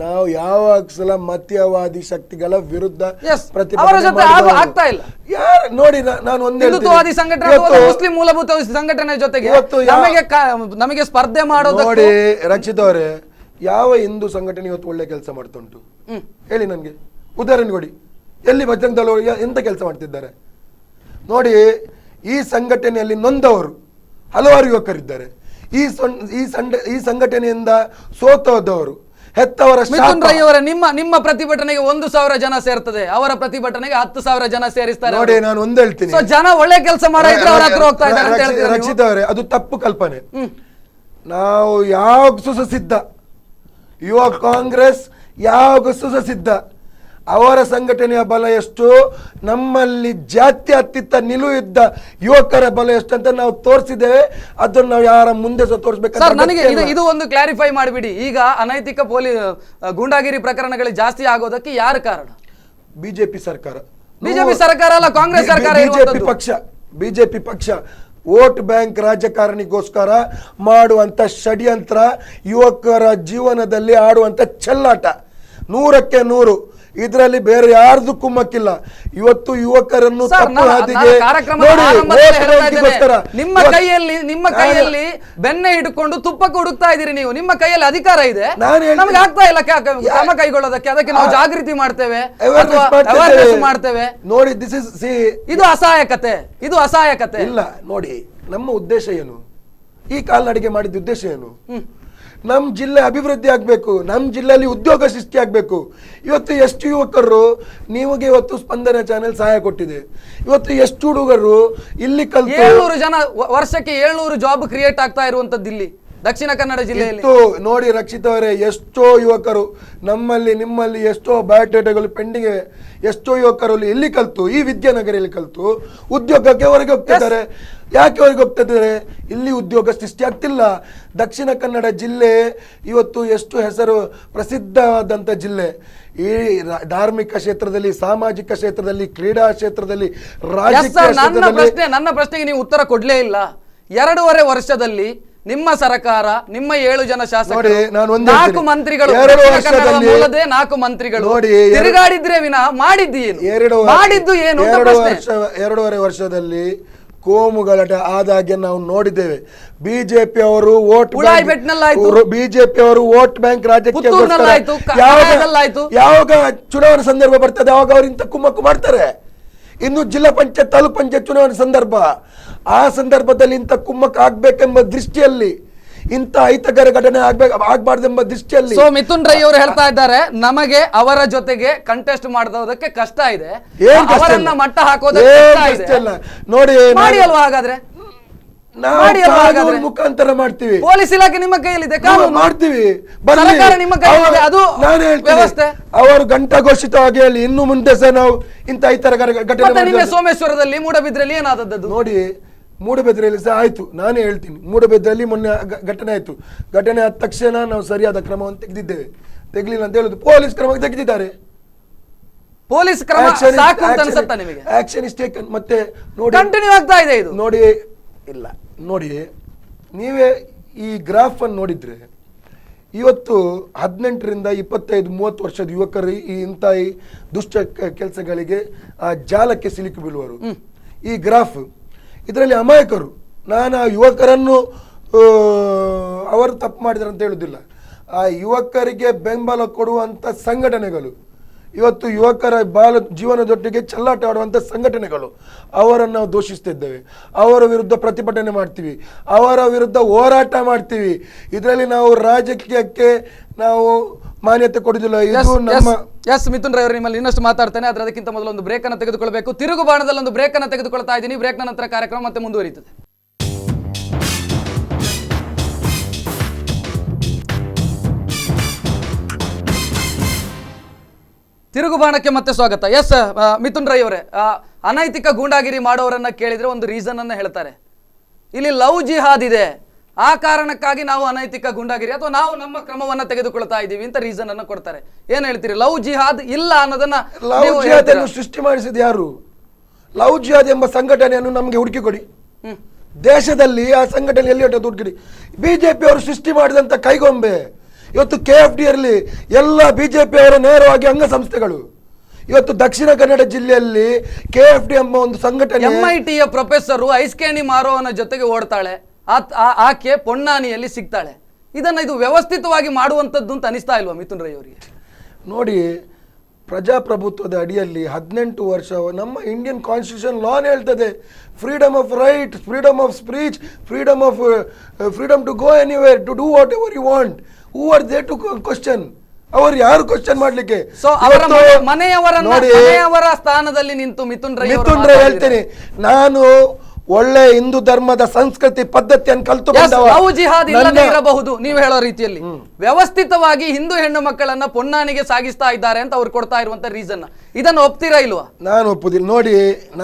[SPEAKER 2] ನಾವು ಯಾವಾಗ ಸಲ ಮತೀಯವಾದಿ ಶಕ್ತಿಗಳ ವಿರುದ್ಧ
[SPEAKER 1] ಆಗ್ತಾ ಇಲ್ಲ.
[SPEAKER 2] ನೋಡಿ, ನಾನು ಒಂದೇ
[SPEAKER 1] ಹಿಂದುತ್ವವಾದಿ ಸಂಘಟನೆ, ಮುಸ್ಲಿಂ ಮೂಲಭೂತ ಸಂಘಟನೆ ಜೊತೆಗೆ ನಮಗೆ ಸ್ಪರ್ಧೆ ಮಾಡೋದು.
[SPEAKER 2] ನೋಡಿ ರಕ್ಷಿತ್ ಅವರೇ, ಯಾವ ಹಿಂದೂ ಸಂಘಟನೆ ಇವತ್ತು ಒಳ್ಳೆ ಕೆಲಸ ಮಾಡ್ತುಂಟು ಹೇಳಿ ನನಗೆ, ಉದಾಹರಣೆ ಕೊಡಿ. ಎಲ್ಲಿ ಬಜರಂಗದಳ ಎಂತ ಕೆಲಸ ಮಾಡ್ತಿದ್ದಾರೆ ನೋಡಿ. ಈ ಸಂಘಟನೆಯಲ್ಲಿ ನೊಂದವರು ಹಲವಾರು ಯುವಕರಿದ್ದಾರೆ. ಈ ಸಂಘಟನೆಯಿಂದ ಸೋತೋದವರು, ಹೆತ್ತವರ.
[SPEAKER 1] ಮಿಥುನ್ ರೈ ಅವರ ನಿಮ್ಮ ಪ್ರತಿಭಟನೆಗೆ 1,000 ಜನ ಸೇರ್ತದೆ, ಅವರ ಪ್ರತಿಭಟನೆಗೆ 10,000 ಜನ ಸೇರಿಸ್ತಾರೆ.
[SPEAKER 2] ನೋಡಿ, ನಾನು ಒಂದ್ ಹೇಳ್ತೀನಿ,
[SPEAKER 1] ಜನ ಒಳ್ಳೆ ಕೆಲಸ ಮಾಡಿದ್ರೆ ಅವ್ರ ಹತ್ರ ಹೋಗ್ತಾ ಇದ್ದಾರೆ.
[SPEAKER 2] ರಕ್ಷಿತ್ ಅವರೇ, ಅದು ತಪ್ಪು ಕಲ್ಪನೆ. ನಾವು ಯಾವಾಗ ಸುಸಸಿದ್ಧ, ಯುವ ಕಾಂಗ್ರೆಸ್ ಯಾವಾಗ ಸುಸಸಿದ್ಧ, ಅವರ ಸಂಘಟನೆಯ ಬಲ ಎಷ್ಟು, ನಮ್ಮಲ್ಲಿ ಜಾತ್ಯತೀತ ನಿಲುವು ಇದ್ದ ಯುವಕರ ಬಲ ಎಷ್ಟು ಅಂತ ನಾವು ತೋರಿಸಿದ್ದೇವೆ. ಅದನ್ನು ನಾವು ಯಾರ ಮುಂದೆ ಸಹ ತೋರಿಸಬೇಕು.
[SPEAKER 1] ನನಗೆ ಇದು ಒಂದು ಕ್ಲಾರಿಫೈ ಮಾಡಿಬಿಡಿ. ಈಗ ಅನೈತಿಕ ಗೂಂಡಾಗಿರಿ ಪ್ರಕರಣಗಳು ಜಾಸ್ತಿ ಆಗೋದಕ್ಕೆ ಯಾರು ಕಾರಣ?
[SPEAKER 2] ಬಿಜೆಪಿ ಸರ್ಕಾರ.
[SPEAKER 1] ಬಿಜೆಪಿ ಸರ್ಕಾರ ಅಲ್ಲ, ಕಾಂಗ್ರೆಸ್ ಸರ್ಕಾರ.
[SPEAKER 2] ಬಿಜೆಪಿ ಪಕ್ಷ ವೋಟ್ ಬ್ಯಾಂಕ್ ರಾಜಕಾರಣಿಗೋಸ್ಕರ ಮಾಡುವಂತ ಷಡ್ಯಂತ್ರ, ಯುವಕರ ಜೀವನದಲ್ಲಿ ಆಡುವಂತ ಚೆಲ್ಲಾಟ 100ಕ್ಕೆ 100. ಇದರಲ್ಲಿ ಬೇರೆ ಯಾರ್ದು ಕುಮ್ಮಕ್ಕಿಲ್ಲ. ಇವತ್ತು ಯುವಕರನ್ನು ತಪ್ಪು ಹಾದಿಗೆ
[SPEAKER 1] ನಿಮ್ಮ ಕೈಯಲ್ಲಿ ಬೆನ್ನೆ ಹಿಡ್ಕೊಂಡು ತುಪ್ಪಕ್ಕೆ ಹುಡುಕ್ತಾ ಇದೀರಿ ನೀವು. ನಿಮ್ಮ ಕೈಯಲ್ಲಿ ಅಧಿಕಾರ ಇದೆ, ನಮಗೆ ಆಗ್ತಾ ಇಲ್ಲ ಕ್ರಮ ಕೈಗೊಳ್ಳೋದಕ್ಕೆ. ಅದಕ್ಕೆ ನಾವು ಜಾಗೃತಿ ಮಾಡ್ತೇವೆ, ಮಾಡ್ತೇವೆ.
[SPEAKER 2] ನೋಡಿ,
[SPEAKER 1] ಇದು ಅಸಹಾಯಕತೆ, ಇದು ಅಸಹಾಯಕತೆ
[SPEAKER 2] ಇಲ್ಲ. ನೋಡಿ, ನಮ್ಮ ಉದ್ದೇಶ ಏನು, ಈ ಕಾಲ್ನಡಿಗೆ ಮಾಡಿದ ಉದ್ದೇಶ ಏನು? ನಮ್ಮ ಜಿಲ್ಲೆ ಅಭಿವೃದ್ಧಿ ಆಗ್ಬೇಕು, ನಮ್ಮ ಜಿಲ್ಲೆಯಲ್ಲಿ ಉದ್ಯೋಗ ಸೃಷ್ಟಿ ಆಗ್ಬೇಕು. ಇವತ್ತು ಎಷ್ಟು ಯುವಕರು, ನಿಮಗೆ ಇವತ್ತು ಸ್ಪಂದನ ಚಾನೆಲ್ ಸಹಾಯ ಕೊಟ್ಟಿದೆ. ಇವತ್ತು ಎಷ್ಟು ಹುಡುಗರು ಇಲ್ಲಿ ಕಲಿತು
[SPEAKER 1] 700 ಜನ ವರ್ಷಕ್ಕೆ 700 ಜಾಬ್ ಕ್ರಿಯೇಟ್ ಆಗ್ತಾ ಇರುವಂತದ್ದು ಇಲ್ಲಿ ದಕ್ಷಿಣ ಕನ್ನಡ ಜಿಲ್ಲೆಯಲ್ಲಿ.
[SPEAKER 2] ನೋಡಿ ರಕ್ಷಿತ್ ಅವರೇ, ಎಷ್ಟೋ ಯುವಕರು ನಮ್ಮಲ್ಲಿ ನಿಮ್ಮಲ್ಲಿ ಎಷ್ಟೋ ಬಯೋಡೇಟಾಗಳು ಪೆಂಡಿಂಗ್ ಇವೆ. ಎಷ್ಟೋ ಯುವಕರು ಇಲ್ಲಿ ಕಲಿತು, ಈ ವಿದ್ಯಾನಗರಿಯಲ್ಲಿ ಕಲಿತು ಉದ್ಯೋಗಕ್ಕೆ ಹೊರಗೆ ಹೋಗ್ತಿದ್ದಾರೆ. ಯಾಕೆ ಹೊರಗೆ ಹೋಗ್ತಿದ್ದಾರೆ? ಇಲ್ಲಿ ಉದ್ಯೋಗ ಸೃಷ್ಟಿ ಆಗ್ತಿಲ್ಲ. ದಕ್ಷಿಣ ಕನ್ನಡ ಜಿಲ್ಲೆ ಇವತ್ತು ಎಷ್ಟು ಹೆಸರು ಪ್ರಸಿದ್ಧವಾದಂಥ ಜಿಲ್ಲೆ. ಈ ಧಾರ್ಮಿಕ ಕ್ಷೇತ್ರದಲ್ಲಿ, ಸಾಮಾಜಿಕ ಕ್ಷೇತ್ರದಲ್ಲಿ, ಕ್ರೀಡಾ ಕ್ಷೇತ್ರದಲ್ಲಿ, ರಾಜಕೀಯ.
[SPEAKER 1] ನನ್ನ ಪ್ರಶ್ನೆಗೆ ನೀವು ಉತ್ತರ ಕೊಡ್ಲೇ ಇಲ್ಲ. 2.5 ವರ್ಷದಲ್ಲಿ ನಿಮ್ಮ ಸರ್ಕಾರ, ನಿಮ್ಮ 7 ಜನ ಶಾಸಕರು, 4 ಮಂತ್ರಿಗಳು, 4 ಮಂತ್ರಿಗಳು ತಿರುಗಾಡಿದ್ರೆ ವಿನ ಮಾಡಿದ್ದು ಏನು?
[SPEAKER 2] 2.5 ವರ್ಷದಲ್ಲಿ ಕೋಮುಗಲಾಟೆ ಆದಾಗೆ ನಾವು ನೋಡಿದ್ದೇವೆ. ಬಿಜೆಪಿ ಅವರು ವೋಟ್ ಬ್ಯಾಂಕ್ ರಾಜಕೀಯ ಯಾವಾಗ ಚುನಾವಣೆ ಸಂದರ್ಭ ಬರ್ತದೆ ಅವಾಗ ಅವ್ರು ಇಂಥ ಕುಮ್ಮಕ್ಕು ಮಾಡ್ತಾರೆ. ಇನ್ನು ಜಿಲ್ಲಾ ಪಂಚಾಯತ್, ತಾಲೂಕ್ ಪಂಚಾಯತ್ ಚುನಾವಣೆ ಸಂದರ್ಭ, ಆ ಸಂದರ್ಭದಲ್ಲಿ ಇಂಥ ಕುಮ್ಮಕ್ಕು ಆಗ್ಬೇಕೆಂಬ ದೃಷ್ಟಿಯಲ್ಲಿ, ಇಂಥ ಅಹಿತಕರ ಘಟನೆ ಆಗ್ಬಾರ್ದೆಂಬ ದೃಷ್ಟಿಯಲ್ಲಿ.
[SPEAKER 1] ಸೊ ಮಿಥುನ್ ರೈ ಅವರು ಹೇಳ್ತಾ ಇದ್ದಾರೆ, ನಮಗೆ ಅವರ ಜೊತೆಗೆ ಕಂಟೆಸ್ಟ್ ಮಾಡೋದಕ್ಕೆ ಕಷ್ಟ ಇದೆ, ಅವರನ್ನ ಮಟ್ಟ ಹಾಕೋದಕ್ಕೆ
[SPEAKER 2] ನೋಡಿ
[SPEAKER 1] ಅಲ್ವಾ? ಹಾಗಾದ್ರೆ
[SPEAKER 2] ಮುಖಾಂತರ ಮಾಡ್ತೀವಿ.
[SPEAKER 1] ಪೊಲೀಸ್ ಇಲಾಖೆ ನಿಮ್ಮ ಕೈಯಲ್ಲಿದೆ,
[SPEAKER 2] ಮಾಡ್ತೀವಿ.
[SPEAKER 1] ನಿಮ್ಮ ಕೈಯಲ್ಲಿದೆ, ಅದು
[SPEAKER 2] ನಾನು ವ್ಯವಸ್ಥೆ. ಅವರು ಘಂಟಾಘೋಷಿತವಾಗಿ ಹೇಳಿ, ಇನ್ನು ಮುಂದೆ ಸಹ ನಾವು ಇಂಥ ಇತರ ಘಟನೆ.
[SPEAKER 1] ಸೋಮೇಶ್ವರದಲ್ಲಿ, ಮೂಡಬಿದ್ರಲ್ಲಿ ಏನಾದದ್ದು
[SPEAKER 2] ನೋಡಿ, ಮೂಡಬಿದ್ರೆಯಲ್ಲಿ ಸಹ ಆಯ್ತು. ನಾನೇ ಹೇಳ್ತೀನಿ, ಮೂಡಬಿದ್ರೆಯಲ್ಲಿ ಮೊನ್ನೆ ಘಟನೆ ಆಯ್ತು. ಘಟನೆ ಆದ ತಕ್ಷಣ ನಾವು ಸರಿಯಾದ ಕ್ರಮವನ್ನು ತೆಗೆದಿದ್ದೇವೆ. ತೆಗಲಿಲ್ಲ ಅಂತ ಹೇಳುದು, ಪೊಲೀಸ್ ಕ್ರಮ ತೆಗೆದಿದ್ದಾರೆ.
[SPEAKER 1] ಪೊಲೀಸ್ ಕ್ರಮ
[SPEAKER 2] ಆಕ್ಷನ್ ಇಸ್ ಟೇಕನ್. ಮತ್ತೆ ನೋಡಿ,
[SPEAKER 1] ಕಂಟಿನ್ಯೂ ಆಗ್ತಾ ಇದೆ ಇದು.
[SPEAKER 2] ನೋಡಿ, ಇಲ್ಲ ನೋಡಿ, ನೀವೇ ಈ ಗ್ರಾಫ್ ಅನ್ನು ನೋಡಿದ್ರೆ ಇವತ್ತು 18ರಿಂದ 25-30 ವರ್ಷದ ಯುವಕರು ಇಂಥ ದುಷ್ಟ ಕೆಲಸಗಳಿಗೆ ಆ ಜಾಲಕ್ಕೆ ಸಿಲುಕಿ ಬೀಳುವರು. ಈ ಗ್ರಾಫ್ ಇದರಲ್ಲಿ ಅಮಾಯಕರು. ನಾನು ಆ ಯುವಕರನ್ನು ಅವರು ತಪ್ಪು ಮಾಡಿದ್ರು ಅಂತ ಹೇಳುದಿಲ್ಲ. ಆ ಯುವಕರಿಗೆ ಬೆಂಬಲ ಕೊಡುವಂಥ ಸಂಘಟನೆಗಳು, ಇವತ್ತು ಯುವಕರ ಜೀವನದೊಟ್ಟಿಗೆ ಚೆಲ್ಲಾಟ ಆಡುವಂಥ ಸಂಘಟನೆಗಳು, ಅವರನ್ನು ನಾವು ದೂಷಿಸ್ತಿದ್ದೇವೆ. ಅವರ ವಿರುದ್ಧ ಪ್ರತಿಭಟನೆ ಮಾಡ್ತೀವಿ, ಅವರ ವಿರುದ್ಧ ಹೋರಾಟ ಮಾಡ್ತೀವಿ. ಇದರಲ್ಲಿ ನಾವು ರಾಜಕೀಯಕ್ಕೆ ನಾವು ಮಾನ್ಯತೆ ಕೊಡುವುದಿಲ್ಲ. ಇದು ನಮ್ಮ
[SPEAKER 1] ಮಿಥುನ್ ರೈ ಅವರು ನಿಮ್ಮಲ್ಲಿ ಇನ್ನಷ್ಟು ಮಾತಾಡ್ತಾನೆ. ಅದಕ್ಕಿಂತ ಮೊದಲು ಒಂದು ಬ್ರೇಕ್ ಅನ್ನು ತೆಗೆದುಕೊಳ್ಬೇಕು. ತಿರುಗುಬಾಣದಲ್ಲಿ ಒಂದು ಬ್ರೇಕ್ ಅನ್ನು ತೆಗೆದುಕೊಳ್ತಾ ಇದ್ದೀನಿ. ಬ್ರೇಕ್ನ ನಂತರ ಕಾರ್ಯಕ್ರಮ ಮತ್ತೆ ಮುಂದುವರಿಯುತ್ತದೆ. ತಿರುಗುಬಾಣಕ್ಕೆ ಮತ್ತೆ ಸ್ವಾಗತ. ಎಸ್ ಮಿಥುನ್ ರೈ ಅವರೇ, ಅನೈತಿಕ ಗೂಂಡಾಗಿರಿ ಮಾಡೋರನ್ನ ಕೇಳಿದ್ರೆ ಒಂದು ರೀಸನ್ ಅನ್ನ ಹೇಳ್ತಾರೆ, ಇಲ್ಲಿ ಲವ್ ಜಿಹಾದ್ ಇದೆ, ಆ ಕಾರಣಕ್ಕಾಗಿ ನಾವು ಅನೈತಿಕ ಗೂಂಡಾಗಿರಿ ಅಥವಾ ನಾವು ನಮ್ಮ ಕ್ರಮವನ್ನ ತೆಗೆದುಕೊಳ್ತಾ ಇದೀವಿ ಅಂತ ರೀಸನ್ ಅನ್ನ ಕೊಡ್ತಾರೆ. ಏನ್ ಹೇಳ್ತೀರಿ? ಲವ್ ಜಿಹಾದ್ ಇಲ್ಲ ಅನ್ನೋದನ್ನ
[SPEAKER 2] ಲವ್ ಜಿಹಾದ್ ಅನ್ನು ಸೃಷ್ಟಿ ಮಾಡಿಸಿದ ಯಾರು? ಲವ್ ಜಿಹಾದ್ ಎಂಬ ಸಂಘಟನೆಯನ್ನು ನಮಗೆ ಹುಡುಕಿ ಕೊಡಿ. ದೇಶದಲ್ಲಿ ಆ ಸಂಘಟನೆ ಎಲ್ಲಿ ಹುಡುಕಿಡಿ. ಬಿಜೆಪಿ ಅವರು ಸೃಷ್ಟಿ ಮಾಡಿದಂತ ಕೈಗೊಂಬೆ ಇವತ್ತು KFD ಯಲ್ಲಿ ಎಲ್ಲ ಬಿಜೆಪಿ ಅವರ ನೇರವಾಗಿ ಅಂಗಸಂಸ್ಥೆಗಳು. ಇವತ್ತು ದಕ್ಷಿಣ ಕನ್ನಡ ಜಿಲ್ಲೆಯಲ್ಲಿ KFD ಎಂಬ ಒಂದು ಸಂಘಟನೆ,
[SPEAKER 1] MIT ಯ ಪ್ರೊಫೆಸರ್ ಐಸ್ ಕ್ಯಾಂಡಿ ಮಾರೋವನ ಜೊತೆಗೆ ಓಡ್ತಾಳೆ, ಆಕೆ ಪೊನ್ನಾನಿಯಲ್ಲಿ ಸಿಗ್ತಾಳೆ. ಇದು ವ್ಯವಸ್ಥಿತವಾಗಿ ಮಾಡುವಂತದ್ದು ಅಂತ ಅನಿಸ್ತಾ ಇಲ್ವಾ ಮಿಥುನ್ ರೈ ಅವರಿಗೆ?
[SPEAKER 2] ನೋಡಿ, ಪ್ರಜಾಪ್ರಭುತ್ವದ ಅಡಿಯಲ್ಲಿ 18 ವರ್ಷ ನಮ್ಮ ಇಂಡಿಯನ್ ಕಾನ್ಸ್ಟಿಟ್ಯೂಷನ್ ಲಾನ್ ಹೇಳ್ತದೆ, freedom of right, freedom of speech, freedom to go anywhere, to do whatever you want. Who are they to question? ಅವರು ಯಾರು ಕ್ವಶನ್ ಮಾಡ್ಲಿಕ್ಕೆ?
[SPEAKER 1] ಸೊ ಮನೆಯವರ ಸ್ಥಾನದಲ್ಲಿ ನಿಂತು ಮಿಥುನ್ ರೈ
[SPEAKER 2] ಹೇಳ್ತೇನೆ, ನಾನು ಒಳ್ಳೆ ಹಿಂದೂ ಧರ್ಮದ ಸಂಸ್ಕೃತಿ ಪದ್ಧತಿಯನ್ನು ಕಲ್ತು
[SPEAKER 1] ಲವ್ ಜಿಹಾದ್ ಇಲ್ಲದೆ ಇರಬಹುದು ನೀವು ಹೇಳೋ ರೀತಿಯಲ್ಲಿ, ವ್ಯವಸ್ಥಿತವಾಗಿ ಹಿಂದೂ ಹೆಣ್ಣು ಮಕ್ಕಳನ್ನ ಪೊನ್ನಾನಿಗೆ ಸಾಗಿಸ್ತಾ ಇದ್ದಾರೆ ಅಂತ ಅವ್ರು ಕೊಡ್ತಾ ಇರುವಂತ ರೀಸನ್, ಇದನ್ನು ಒಪ್ತೀರಾ ಇಲ್ವಾ?
[SPEAKER 2] ನಾನು ಒಪ್ಪುದಿಲ್ಲ.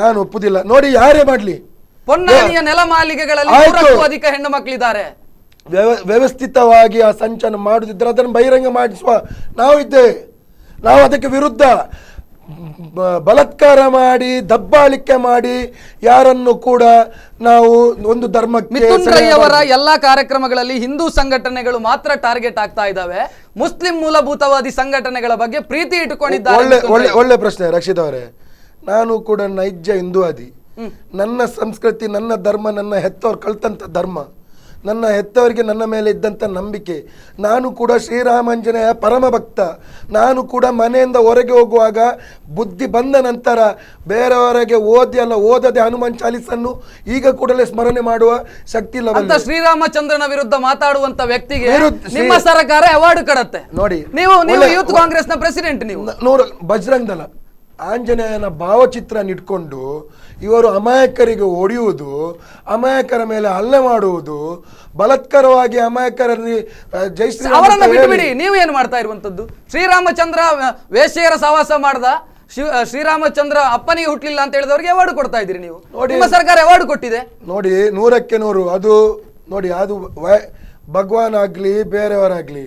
[SPEAKER 2] ನಾನು ಒಪ್ಪುದಿಲ್ಲ. ನೋಡಿ, ಯಾರೇ ಮಾಡ್ಲಿ,
[SPEAKER 1] ಪೊನ್ನಾನಿಯ ನೆಲ ಮಾಲಿಕೆಗಳಲ್ಲಿ 100ಕ್ಕೂ ಅಧಿಕ ಹೆಣ್ಣು ಮಕ್ಕಳಿದ್ದಾರೆ.
[SPEAKER 2] ವ್ಯವಸ್ಥಿತವಾಗಿ ಆ ಸಂಚಲನ ಮಾಡುದಿದ್ರೆ ಅದನ್ನು ಬಹಿರಂಗ ಮಾಡಿಸುವ ನಾವು ಇದ್ದೇವೆ. ನಾವು ಅದಕ್ಕೆ ವಿರುದ್ಧ. ಬಲಾತ್ಕಾರ ಮಾಡಿ ದಬ್ಬಾಳಿಕೆ ಮಾಡಿ ಯಾರನ್ನು ಕೂಡ ನಾವು ಒಂದು ಧರ್ಮಕ್ಕೆ.
[SPEAKER 1] ಮಿಥುನ್ ರೈ ಅವರ ಎಲ್ಲಾ ಕಾರ್ಯಕ್ರಮಗಳಲ್ಲಿ ಹಿಂದೂ ಸಂಘಟನೆಗಳು ಮಾತ್ರ ಟಾರ್ಗೆಟ್ ಆಗ್ತಾ ಇದ್ದಾವೆ, ಮುಸ್ಲಿಂ ಮೂಲಭೂತವಾದಿ ಸಂಘಟನೆಗಳ ಬಗ್ಗೆ ಪ್ರೀತಿ ಇಟ್ಟುಕೊಂಡಿದ್ದಾರೆ.
[SPEAKER 2] ಒಳ್ಳೆ ಪ್ರಶ್ನೆ ರಕ್ಷಿತ್ ಅವರೇ. ನಾನು ಕೂಡ ನೈಜ ಹಿಂದೂವಾದಿ. ನನ್ನ ಸಂಸ್ಕೃತಿ, ನನ್ನ ಧರ್ಮ, ನನ್ನ ಹೆತ್ತವ್ರು ಕಲ್ತಂತ ಧರ್ಮ, ನನ್ನ ಹೆತ್ತವರಿಗೆ ನನ್ನ ಮೇಲೆ ಇದ್ದಂಥ ನಂಬಿಕೆ. ನಾನು ಕೂಡ ಶ್ರೀರಾಮಾಂಜನೇಯ ಪರಮ ಭಕ್ತ. ನಾನು ಕೂಡ ಮನೆಯಿಂದ ಹೊರಗೆ ಹೋಗುವಾಗ ಬುದ್ಧಿ ಬಂದ ನಂತರ ಬೇರೆಯವರೆಗೆ ಓದದೆ ಹನುಮಾನ್ ಚಾಲೀಸನ್ನು ಈಗ ಕೂಡಲೇ ಸ್ಮರಣೆ ಮಾಡುವ ಶಕ್ತಿ ಇಲ್ಲ.
[SPEAKER 1] ಶ್ರೀರಾಮಚಂದ್ರನ ವಿರುದ್ಧ ಮಾತಾಡುವಂತ ವ್ಯಕ್ತಿಗೆ ನಿಮ್ಮ ಸರ್ಕಾರ ಅವಾರ್ಡ್ ಕೊಡುತ್ತೆ.
[SPEAKER 2] ನೋಡಿ,
[SPEAKER 1] ನೀವು ಯೂತ್ ಕಾಂಗ್ರೆಸ್ ನ ಪ್ರೆಸಿಡೆಂಟ್. ನೀವು
[SPEAKER 2] ನೋಡು, ಬಜರಂಗ್ ದಳ ಆಂಜನೇಯನ ಭಾವಚಿತ್ರ ಇಟ್ಕೊಂಡು ಇವರು ಅಮಾಯಕರಿಗೆ ಹೊಡೆಯುವುದು, ಅಮಾಯಕರ ಮೇಲೆ ಹಲ್ಲೆ ಮಾಡುವುದು, ಬಲಾತ್ಕಾರವಾಗಿ ಅಮಾಯಕರಲ್ಲಿ ಜೈ
[SPEAKER 1] ಅವರನ್ನ ಬಿಟ್ಟುಬಿಡಿ. ನೀವು ಏನು ಮಾಡ್ತಾ ಇರುವಂತದ್ದು? ಶ್ರೀರಾಮಚಂದ್ರ ವೇಶ್ಯೆಯರ ಸಹವಾಸ ಮಾಡ್ದ, ಶ್ರೀರಾಮಚಂದ್ರ ಅಪ್ಪನಿಗೆ ಹುಟ್ಟಲಿಲ್ಲ ಅಂತ ಹೇಳಿದವರಿಗೆ ಅವಾರ್ಡ್ ಕೊಡ್ತಾ ಇದ್ದೀರಿ ನೀವು. ನಿಮ್ಮ ಸರ್ಕಾರ ಅವಾರ್ಡ್ ಕೊಟ್ಟಿದೆ.
[SPEAKER 2] ನೋಡಿ, 100ಕ್ಕೆ 100. ಅದು ನೋಡಿ, ಅದು ಭಗವಾನ್ ಆಗ್ಲಿ ಬೇರೆಯವರಾಗ್ಲಿ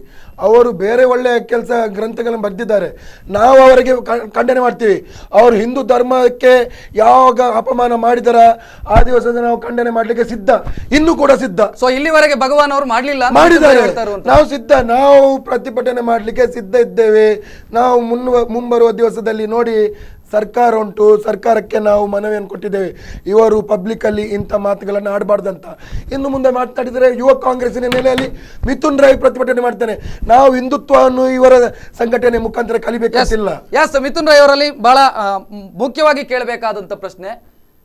[SPEAKER 2] ಅವರು ಬೇರೆ ಒಳ್ಳೆಯ ಕೆಲಸ ಗ್ರಂಥಗಳನ್ನು ಬರೆದಿದ್ದಾರೆ, ನಾವು ಅವರಿಗೆ ಖಂಡನೆ ಮಾಡ್ತೀವಿ. ಅವರು ಹಿಂದೂ ಧರ್ಮಕ್ಕೆ ಯಾವಾಗ ಅಪಮಾನ ಮಾಡಿದಾರ ಆ ದಿವಸದ ನಾವು ಖಂಡನೆ ಮಾಡ್ಲಿಕ್ಕೆ ಸಿದ್ಧ, ಇನ್ನೂ ಕೂಡ ಸಿದ್ಧ.
[SPEAKER 1] ಸೊ ಇಲ್ಲಿವರೆಗೆ ಭಗವಾನ್ ಅವರು
[SPEAKER 2] ಮಾಡಿದ್ದಾರೆ, ನಾವು ಸಿದ್ಧ, ನಾವು ಪ್ರತಿಭಟನೆ ಮಾಡ್ಲಿಕ್ಕೆ ಸಿದ್ಧ ಇದ್ದೇವೆ. ನಾವು ಮುಂಬರುವ ದಿವಸದಲ್ಲಿ ನೋಡಿ, ಸರ್ಕಾರ ಉಂಟು, ಸರ್ಕಾರಕ್ಕೆ ನಾವು ಮನವಿಯನ್ನು ಕೊಟ್ಟಿದ್ದೇವೆ, ಇವರು ಪಬ್ಲಿಕ್ ಅಲ್ಲಿ ಇಂಥ ಮಾತುಗಳನ್ನು ಆಡಬಾರ್ದಂತ. ಇನ್ನು ಮುಂದೆ ಮಾತನಾಡಿದರೆ ಯುವ ಕಾಂಗ್ರೆಸ್ಸಿನ ನೆಲೆಯಲ್ಲಿ ಮಿಥುನ್ ರೈ ಪ್ರತಿಭಟನೆ ಮಾಡ್ತಾನೆ. ನಾವು ಹಿಂದುತ್ವವನ್ನು ಇವರ ಸಂಘಟನೆ ಮುಖಾಂತರ ಕಲಿಬೇಕಿಲ್ಲ.
[SPEAKER 1] ಎಸ್, ಮಿಥುನ್ ರೈ ಅವರಲ್ಲಿ ಬಹಳ ಮುಖ್ಯವಾಗಿ ಕೇಳಬೇಕಾದಂತ ಪ್ರಶ್ನೆ,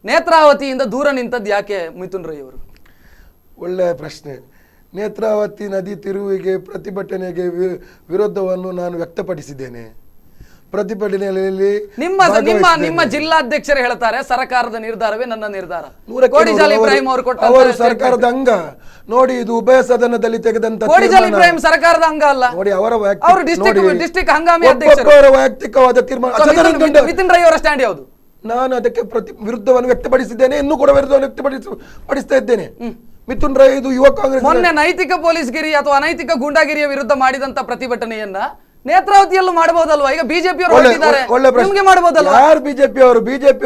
[SPEAKER 1] ನೇತ್ರಾವತಿಯಿಂದ ದೂರ ನಿಂತದ್ದು ಯಾಕೆ ಮಿಥುನ್ ರೈ ಅವರು?
[SPEAKER 2] ಒಳ್ಳೆಯ ಪ್ರಶ್ನೆ. ನೇತ್ರಾವತಿ ನದಿ ತಿರುವಿಗೆ ಪ್ರತಿಭಟನೆಗೆ ವಿರೋಧವನ್ನು ನಾನು ವ್ಯಕ್ತಪಡಿಸಿದ್ದೇನೆ. ಪ್ರತಿಭಟನೆಯಲ್ಲಿ
[SPEAKER 1] ನಿಮ್ಮ ಜಿಲ್ಲಾಧ್ಯಕ್ಷರು ಹೇಳ್ತಾರೆ ಸರ್ಕಾರದ ನಿರ್ಧಾರವೇ ನನ್ನ ನಿರ್ಧಾರ.
[SPEAKER 2] ಅವರು ಸರ್ಕಾರದ ಅಂಗ. ನೋಡಿ, ಇದು ಉಭಯ ಸದನದಲ್ಲಿ ತೆಗೆದಂತ
[SPEAKER 1] ಸರ್ಕಾರದ ಅಂಗ ಅಲ್ಲ.
[SPEAKER 2] ನೋಡಿ, ಅವರ
[SPEAKER 1] ಡಿಸ್ಟ್ರಿಕ್ಟ್ ಹಂಗಾಮಿ ಅಧ್ಯಕ್ಷರು
[SPEAKER 2] ವೈಯಕ್ತಿಕವಾದ ತೀರ್ಮಾನ.
[SPEAKER 1] ಮಿಥುನ್ ರೈ ಅವರ ಸ್ಟ್ಯಾಂಡ್ ಯಾವುದು?
[SPEAKER 2] ನಾನು ಅದಕ್ಕೆ ವಿರುದ್ಧವನ್ನು ವ್ಯಕ್ತಪಡಿಸಿದ್ದೇನೆ, ಇನ್ನೂ ಕೂಡ ವಿರುದ್ಧವನ್ನು ವ್ಯಕ್ತಪಡಿಸ್ತಾ ಇದ್ದೇನೆ. ಮಿಥುನ್ ರೈ ಇದು ಯುವ ಕಾಂಗ್ರೆಸ್
[SPEAKER 1] ಮೊನ್ನೆ ನೈತಿಕ ಪೊಲೀಸ್ಗಿರಿ ಅಥವಾ ಅನೈತಿಕ ಗೂಂಡಾಗಿರಿಯ ವಿರುದ್ಧ ಮಾಡಿದಂತ ಪ್ರತಿಭಟನೆಯನ್ನ ನೇತ್ರಾವತಿಯಲ್ಲೂ ಮಾಡಬಹುದಲ್ವಾ? ಈಗ ಬಿಜೆಪಿ ಅವರು ಹೊರಟಿದ್ದಾರೆ, ನಿಮಗೆ ಮಾಡಬಹುದಲ್ವಾ?
[SPEAKER 2] ಯಾರು ಬಿಜೆಪಿ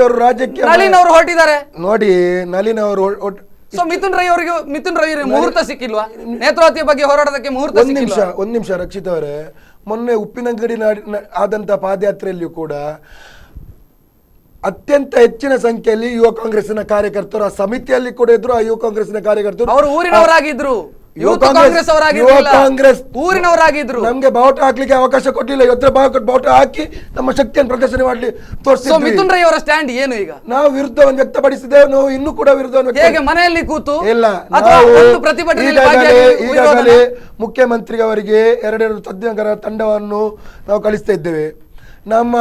[SPEAKER 2] ಅವರು ರಾಜ್ಯಕ್ಕೆ
[SPEAKER 1] ನಳಿನ್ ಅವರು ಹೊರಟಿದ್ದಾರೆ.
[SPEAKER 2] ನೋಡಿ, ನಳಿನ್ ಅವರು
[SPEAKER 1] ಮಿಥುನ್ ರೈ ಅವರಿಗೆ ಮುಹೂರ್ತ ಸಿಕ್ಕಿಲ್ವಾ? ನೇತ್ರಾವತಿಯ ಬಗ್ಗೆ ಹೋರಾಡೋದಕ್ಕೆ ಮುಹೂರ್ತ ಸಿಕ್ಕಿಲ್ವಾ?
[SPEAKER 2] ಒಂದ್ ನಿಮಿಷ ರಕ್ಷಿತ್ ಅವರೇ, ಮೊನ್ನೆ ಉಪ್ಪಿನಂಗಡಿ ಆದಂತ ಪಾದಯಾತ್ರೆಯಲ್ಲಿಯೂ ಕೂಡ ಅತ್ಯಂತ ಹೆಚ್ಚಿನ ಸಂಖ್ಯೆಯಲ್ಲಿ ಯುವ ಕಾಂಗ್ರೆಸ್ನ ಕಾರ್ಯಕರ್ತರು ಆ ಸಮಿತಿಯಲ್ಲಿ ಕೂಡ ಇದ್ರು. ಆ ಯುವ ಕಾಂಗ್ರೆಸ್ನ ಕಾರ್ಯಕರ್ತರು
[SPEAKER 1] ಅವರು ಊರಿನವರಾಗಿದ್ರು, ಊರಿನವರಾಗಿದ್ರು.
[SPEAKER 2] ನಮ್ಗೆ ಬಾವುಟ ಹಾಕ್ಲಿಕ್ಕೆ ಅವಕಾಶ ಕೊಟ್ಟಿಲ್ಲ. ಇವತ್ತು ಬಾವುಟ ಹಾಕಿ ನಮ್ಮ ಶಕ್ತಿಯನ್ನು ಪ್ರದರ್ಶನ ಮಾಡಲಿ ತೋರಿಸಿದ್ವಿ.
[SPEAKER 1] ಮಿಥುನ್ ರೈ ಅವರ ಸ್ಟ್ಯಾಂಡ್ ಏನು? ಈಗ ನಾವು
[SPEAKER 2] ವಿರುದ್ಧವನ್ನು ವ್ಯಕ್ತಪಡಿಸಿದ್ದೇವೆ. ನಾವು ಇನ್ನೂ ಕೂಡ ವಿರುದ್ಧವನ್ನು
[SPEAKER 1] ಹೇಗೆ ಮನೆಯಲ್ಲಿ ಕೂತು
[SPEAKER 2] ಇಲ್ಲ, ಈಗಾಗಲೇ ಮುಖ್ಯಮಂತ್ರಿ ಅವರಿಗೆ 2 ತಜ್ಞರ ತಂಡವನ್ನು ನಾವು ಕಳಿಸ್ತಾ ಇದ್ದೇವೆ. ನಮ್ಮ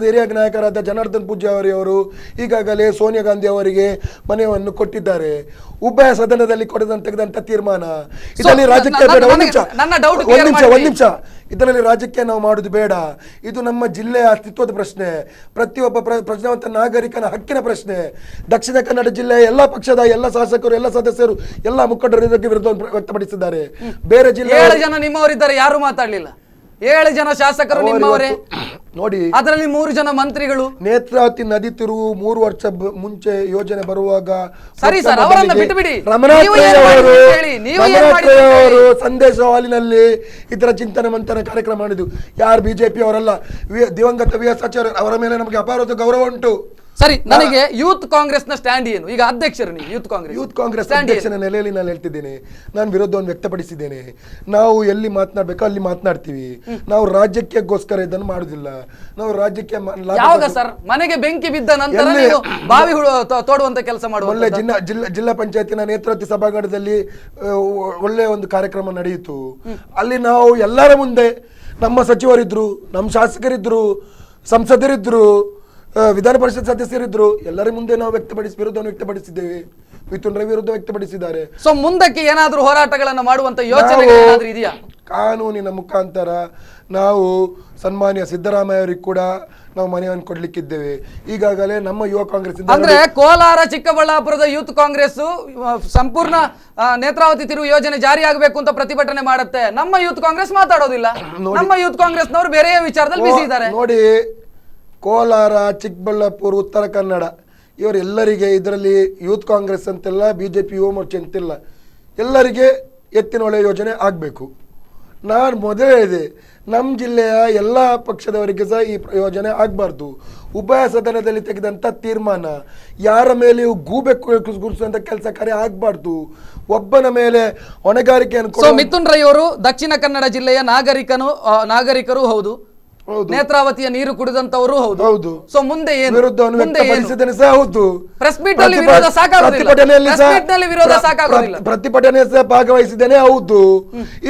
[SPEAKER 2] ಹಿರಿಯ ನಾಯಕರಾದ ಜನಾರ್ದನ್ ಪೂಜಾರಿ ಅವರು ಈಗಾಗಲೇ ಸೋನಿಯಾ ಗಾಂಧಿ ಅವರಿಗೆ ಮನೆಯನ್ನು ಕೊಟ್ಟಿದ್ದಾರೆ. ಉಭಯ ಸದನದಲ್ಲಿ ತೆಗೆದಂತ ತೀರ್ಮಾನ ಇದರಲ್ಲಿ ರಾಜಕೀಯ ಬೇಡ. ಒಂದ್ ನಿಮಿಷ ಇದರಲ್ಲಿ ರಾಜಕೀಯ ನಾವು ಮಾಡೋದು ಬೇಡ. ಇದು ನಮ್ಮ ಜಿಲ್ಲೆಯ ಅಸ್ತಿತ್ವದ ಪ್ರಶ್ನೆ, ಪ್ರತಿಯೊಬ್ಬ ಪ್ರಜ್ಞಾವಂತ ನಾಗರಿಕನ ಹಕ್ಕಿನ ಪ್ರಶ್ನೆ. ದಕ್ಷಿಣ ಕನ್ನಡ ಜಿಲ್ಲೆಯ ಎಲ್ಲ ಪಕ್ಷದ ಎಲ್ಲ ಶಾಸಕರು, ಎಲ್ಲ ಸದಸ್ಯರು, ಎಲ್ಲ ಮುಖಂಡರು ಇದಕ್ಕೆ ವಿರುದ್ಧ ವ್ಯಕ್ತಪಡಿಸಿದ್ದಾರೆ. ಬೇರೆ ಜಿಲ್ಲೆ
[SPEAKER 1] 7 ಜನ ನಿಮ್ಮವರಿದ್ದಾರೆ, ಯಾರು ಮಾತಾಡ್ಲಿಲ್ಲ. 7 ಜನ ಶಾಸಕರು ನಿಮ್ಮವರೇ
[SPEAKER 2] ನೋಡಿ,
[SPEAKER 1] ಅದರಲ್ಲಿ 3 ಜನ ಮಂತ್ರಿಗಳು.
[SPEAKER 2] ನೇತ್ರಾವತಿ ನದಿ ತಿರುವು 3 ವರ್ಷ ಮುಂಚೆ ಯೋಜನೆ ಬರುವಾಗ
[SPEAKER 1] ಸರಿ ಸರ್, ಅವರನ್ನ ಬಿಟ್ಟುಬಿಡಿ.
[SPEAKER 2] ಅವರು ಸಂದೇಶ ಹಾಲಿನಲ್ಲಿ ಇದರ ಚಿಂತನೆ ಮಂಥನ ಕಾರ್ಯಕ್ರಮ ಮಾಡಿದ್ದು ಯಾರು ಬಿಜೆಪಿ ಅವರಲ್ಲ, ದಿವಂಗತ VS ಆಚಾರ್ಯ ಅವರ ಮೇಲೆ ನಮಗೆ ಅಪಾರದ ಗೌರವ ಉಂಟು.
[SPEAKER 1] ಸರಿ, ನನಗೆ ಯೂತ್ ಕಾಂಗ್ರೆಸ್ ನ ಸ್ಟ್ಯಾಂಡ್ ಏನು? ಈಗ ಅಧ್ಯಕ್ಷರು ನೀವು ಯೂತ್ ಕಾಂಗ್ರೆಸ್
[SPEAKER 2] ಅಧ್ಯಕ್ಷನ ನೆಲೆಯಲ್ಲಿ ನಾನು ಹೇಳ್ತಿದ್ದೇನೆ, ನಾನು ವಿರೋಧವನ್ನು ವ್ಯಕ್ತಪಡಿಸಿದ್ದೇನೆ. ನಾವು ಎಲ್ಲಿ ಮಾತನಾಡಬೇಕೋ ಅಲ್ಲಿ ಮಾತನಾಡ್ತೀವಿ. ನಾವು ರಾಜ್ಯಕ್ಕೋಸ್ಕರ ಇದನ್ನು ಮಾಡುದಿಲ್ಲ. ನಾವು ರಾಜ್ಯಕ್ಕೆ
[SPEAKER 1] ಯಾವಾಗ ಸರ್ ಮನೆಗೆ ಬೆಂಕಿ ಬಿದ್ದ ನಂತರ ನೀವು ಬಾವಿ ತೋಡುವಂತ ಕೆಲಸ ಮಾಡುವ?
[SPEAKER 2] ಒಳ್ಳೆ ಜಿಲ್ಲಾ ಪಂಚಾಯತಿನ ನೇತೃತ್ವ ಸಭಾಂಗಣದಲ್ಲಿ ಒಳ್ಳೆ ಒಂದು ಕಾರ್ಯಕ್ರಮ ನಡೆಯಿತು. ಅಲ್ಲಿ ನಾವು ಎಲ್ಲರ ಮುಂದೆ ನಮ್ಮ ಸಚಿವರಿದ್ರು, ನಮ್ಮ ಶಾಸಕರಿದ್ರು, ಸಂಸದರಿದ್ರು, ವಿಧಾನ ಪರಿಷತ್ ಸದಸ್ಯರಿದ್ರು, ಎಲ್ಲರ ಮುಂದೆ ನಾವು ವಿರೋಧವನ್ನು ವ್ಯಕ್ತಪಡಿಸಿದ್ದೇವೆ. ಮಿಥುನ್ ರೈ ವಿರುದ್ಧ ವ್ಯಕ್ತಪಡಿಸಿದ್ದಾರೆ.
[SPEAKER 1] ಸೊ ಮುಂದಕ್ಕೆ ಏನಾದ್ರೂ ಹೋರಾಟಗಳನ್ನು ಮಾಡುವಂತ ಯೋಚನೆ ಇದೆಯಾ?
[SPEAKER 2] ಕಾನೂನಿನ ಮುಖಾಂತರ ನಾವು ಸನ್ಮಾನ್ಯ ಸಿದ್ದರಾಮಯ್ಯ ಅವರಿಗೆ ಕೂಡ ನಾವು ಮನವಿಯನ್ನು ಕೊಡ್ಲಿಕ್ಕಿದ್ದೇವೆ. ಈಗಾಗಲೇ ನಮ್ಮ ಯುವ ಕಾಂಗ್ರೆಸ್
[SPEAKER 1] ಅಂದ್ರೆ ಕೋಲಾರ ಚಿಕ್ಕಬಳ್ಳಾಪುರದ ಯೂತ್ ಕಾಂಗ್ರೆಸ್ ಸಂಪೂರ್ಣ ನೇತ್ರಾವತಿ ತಿರುವು ಯೋಜನೆ ಜಾರಿ ಆಗಬೇಕು ಅಂತ ಪ್ರತಿಭಟನೆ ಮಾಡುತ್ತೆ. ನಮ್ಮ ಯೂತ್ ಕಾಂಗ್ರೆಸ್ ಮಾತಾಡೋದಿಲ್ಲ. ನಮ್ಮ ಯೂತ್ ಕಾಂಗ್ರೆಸ್ನವರು ಬೇರೆ ವಿಚಾರದಲ್ಲಿ ಬಿಸಿ ಇದ್ದಾರೆ.
[SPEAKER 2] ನೋಡಿ, ಕೋಲಾರ, ಚಿಕ್ಕಬಳ್ಳಾಪುರ, ಉತ್ತರ ಕನ್ನಡ ಇವರೆಲ್ಲರಿಗೆ ಇದರಲ್ಲಿ ಯೂತ್ ಕಾಂಗ್ರೆಸ್ ಅಂತಿಲ್ಲ, ಬಿಜೆಪಿ ಯುವ ಮೋರ್ಚೆ ಅಂತಿಲ್ಲ, ಎಲ್ಲರಿಗೆ ಎತ್ತಿನ ಹೊಳೆ ಯೋಜನೆ ಆಗಬೇಕು. ನಾನು ಮೊದಲೇ ಹೇಳಿದೆ, ನಮ್ಮ ಜಿಲ್ಲೆಯ ಎಲ್ಲ ಪಕ್ಷದವರಿಗೆ ಸಹ ಈ ಯೋಜನೆ ಆಗಬಾರ್ದು. ಉಭಯ ಸದನದಲ್ಲಿ ತೆಗೆದಂಥ ತೀರ್ಮಾನ ಯಾರ ಮೇಲೆಯೂ ಗೂಬೆ ಗುಡಿಸುವಂಥ ಕೆಲಸ ಕಾರ್ಯ ಆಗಬಾರ್ದು. ಒಬ್ಬನ ಮೇಲೆ ಹೊಣೆಗಾರಿಕೆಯನ್ನು
[SPEAKER 1] ಮಿಥುನ್ ರೈ ಅವರು ದಕ್ಷಿಣ ಕನ್ನಡ ಜಿಲ್ಲೆಯ ನಾಗರಿಕರು ಹೌದು, ನೇತ್ರಾವತಿಯ ನೀರು ಕುಡಿದಂತವರು ಹೌದು. ಸೊ ಮುಂದೆ ಏನು?
[SPEAKER 2] ಪ್ರತಿಭಟನೆ ಸಹ ಭಾಗವಹಿಸಿದ್ದೇನೆ, ಹೌದು.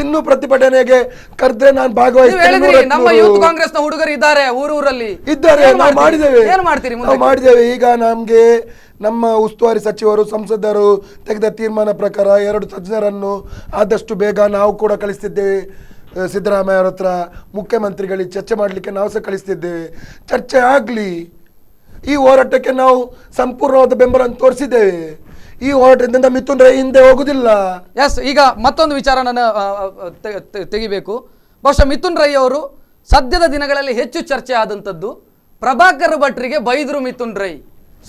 [SPEAKER 2] ಇನ್ನು ಪ್ರತಿಭಟನೆಗೆ ಕರೆದ್ರೆ ನಾನು ಭಾಗವಹಿಸ್ತೇನೆ.
[SPEAKER 1] ನಮ್ಮ ಯೂತ್ ಕಾಂಗ್ರೆಸ್ ನ ಹುಡುಗರು ಇದ್ದಾರೆ, ಊರಲ್ಲಿ
[SPEAKER 2] ಇದ್ದಾರೆ. ನಾವು ಮಾಡಿದ್ದೇವೆ,
[SPEAKER 1] ಏನು ಮಾಡ್ತೀರಿ?
[SPEAKER 2] ನಾವು ಮಾಡಿದ್ದೇವೆ. ಈಗ ನಮ್ಗೆ ನಮ್ಮ ಉಸ್ತುವಾರಿ ಸಚಿವರು, ಸಂಸದರು ತೆಗೆದ ತೀರ್ಮಾನ ಪ್ರಕಾರ 2 ತಜ್ಞರನ್ನು ಆದಷ್ಟು ಬೇಗ ನಾವು ಕೂಡ ಕಳಿಸ್ತಿದ್ದೇವೆ ಸಿದ್ದರಾಮಯ್ಯ ಅವರ ಹತ್ರ. ಮುಖ್ಯಮಂತ್ರಿಗಳಿಗೆ ಚರ್ಚೆ ಮಾಡಲಿಕ್ಕೆ ನಾವು ಸಹ ಕಳಿಸ್ತಿದ್ದೇವೆ. ಚರ್ಚೆ ಆಗಲಿ. ಈ ಹೋರಾಟಕ್ಕೆ ನಾವು ಸಂಪೂರ್ಣವಾದ ಬೆಂಬಲವನ್ನು ತೋರಿಸಿದ್ದೇವೆ. ಈ ಹೋರಾಟದಿಂದ ಮಿಥುನ್ ರೈ ಹಿಂದೆ ಹೋಗುದಿಲ್ಲ.
[SPEAKER 1] ಎಸ್, ಈಗ ಮತ್ತೊಂದು ವಿಚಾರ ನಾನು ತೆಗಿಬೇಕು. ಬಹುಶಃ ಮಿಥುನ್ ರೈ ಅವರು ಸದ್ಯದ ದಿನಗಳಲ್ಲಿ ಹೆಚ್ಚು ಚರ್ಚೆ ಆದಂಥದ್ದು ಪ್ರಭಾಕರ್ ಭಟ್ರಿಗೆ ಬೈದ್ರು. ಮಿಥುನ್ ರೈ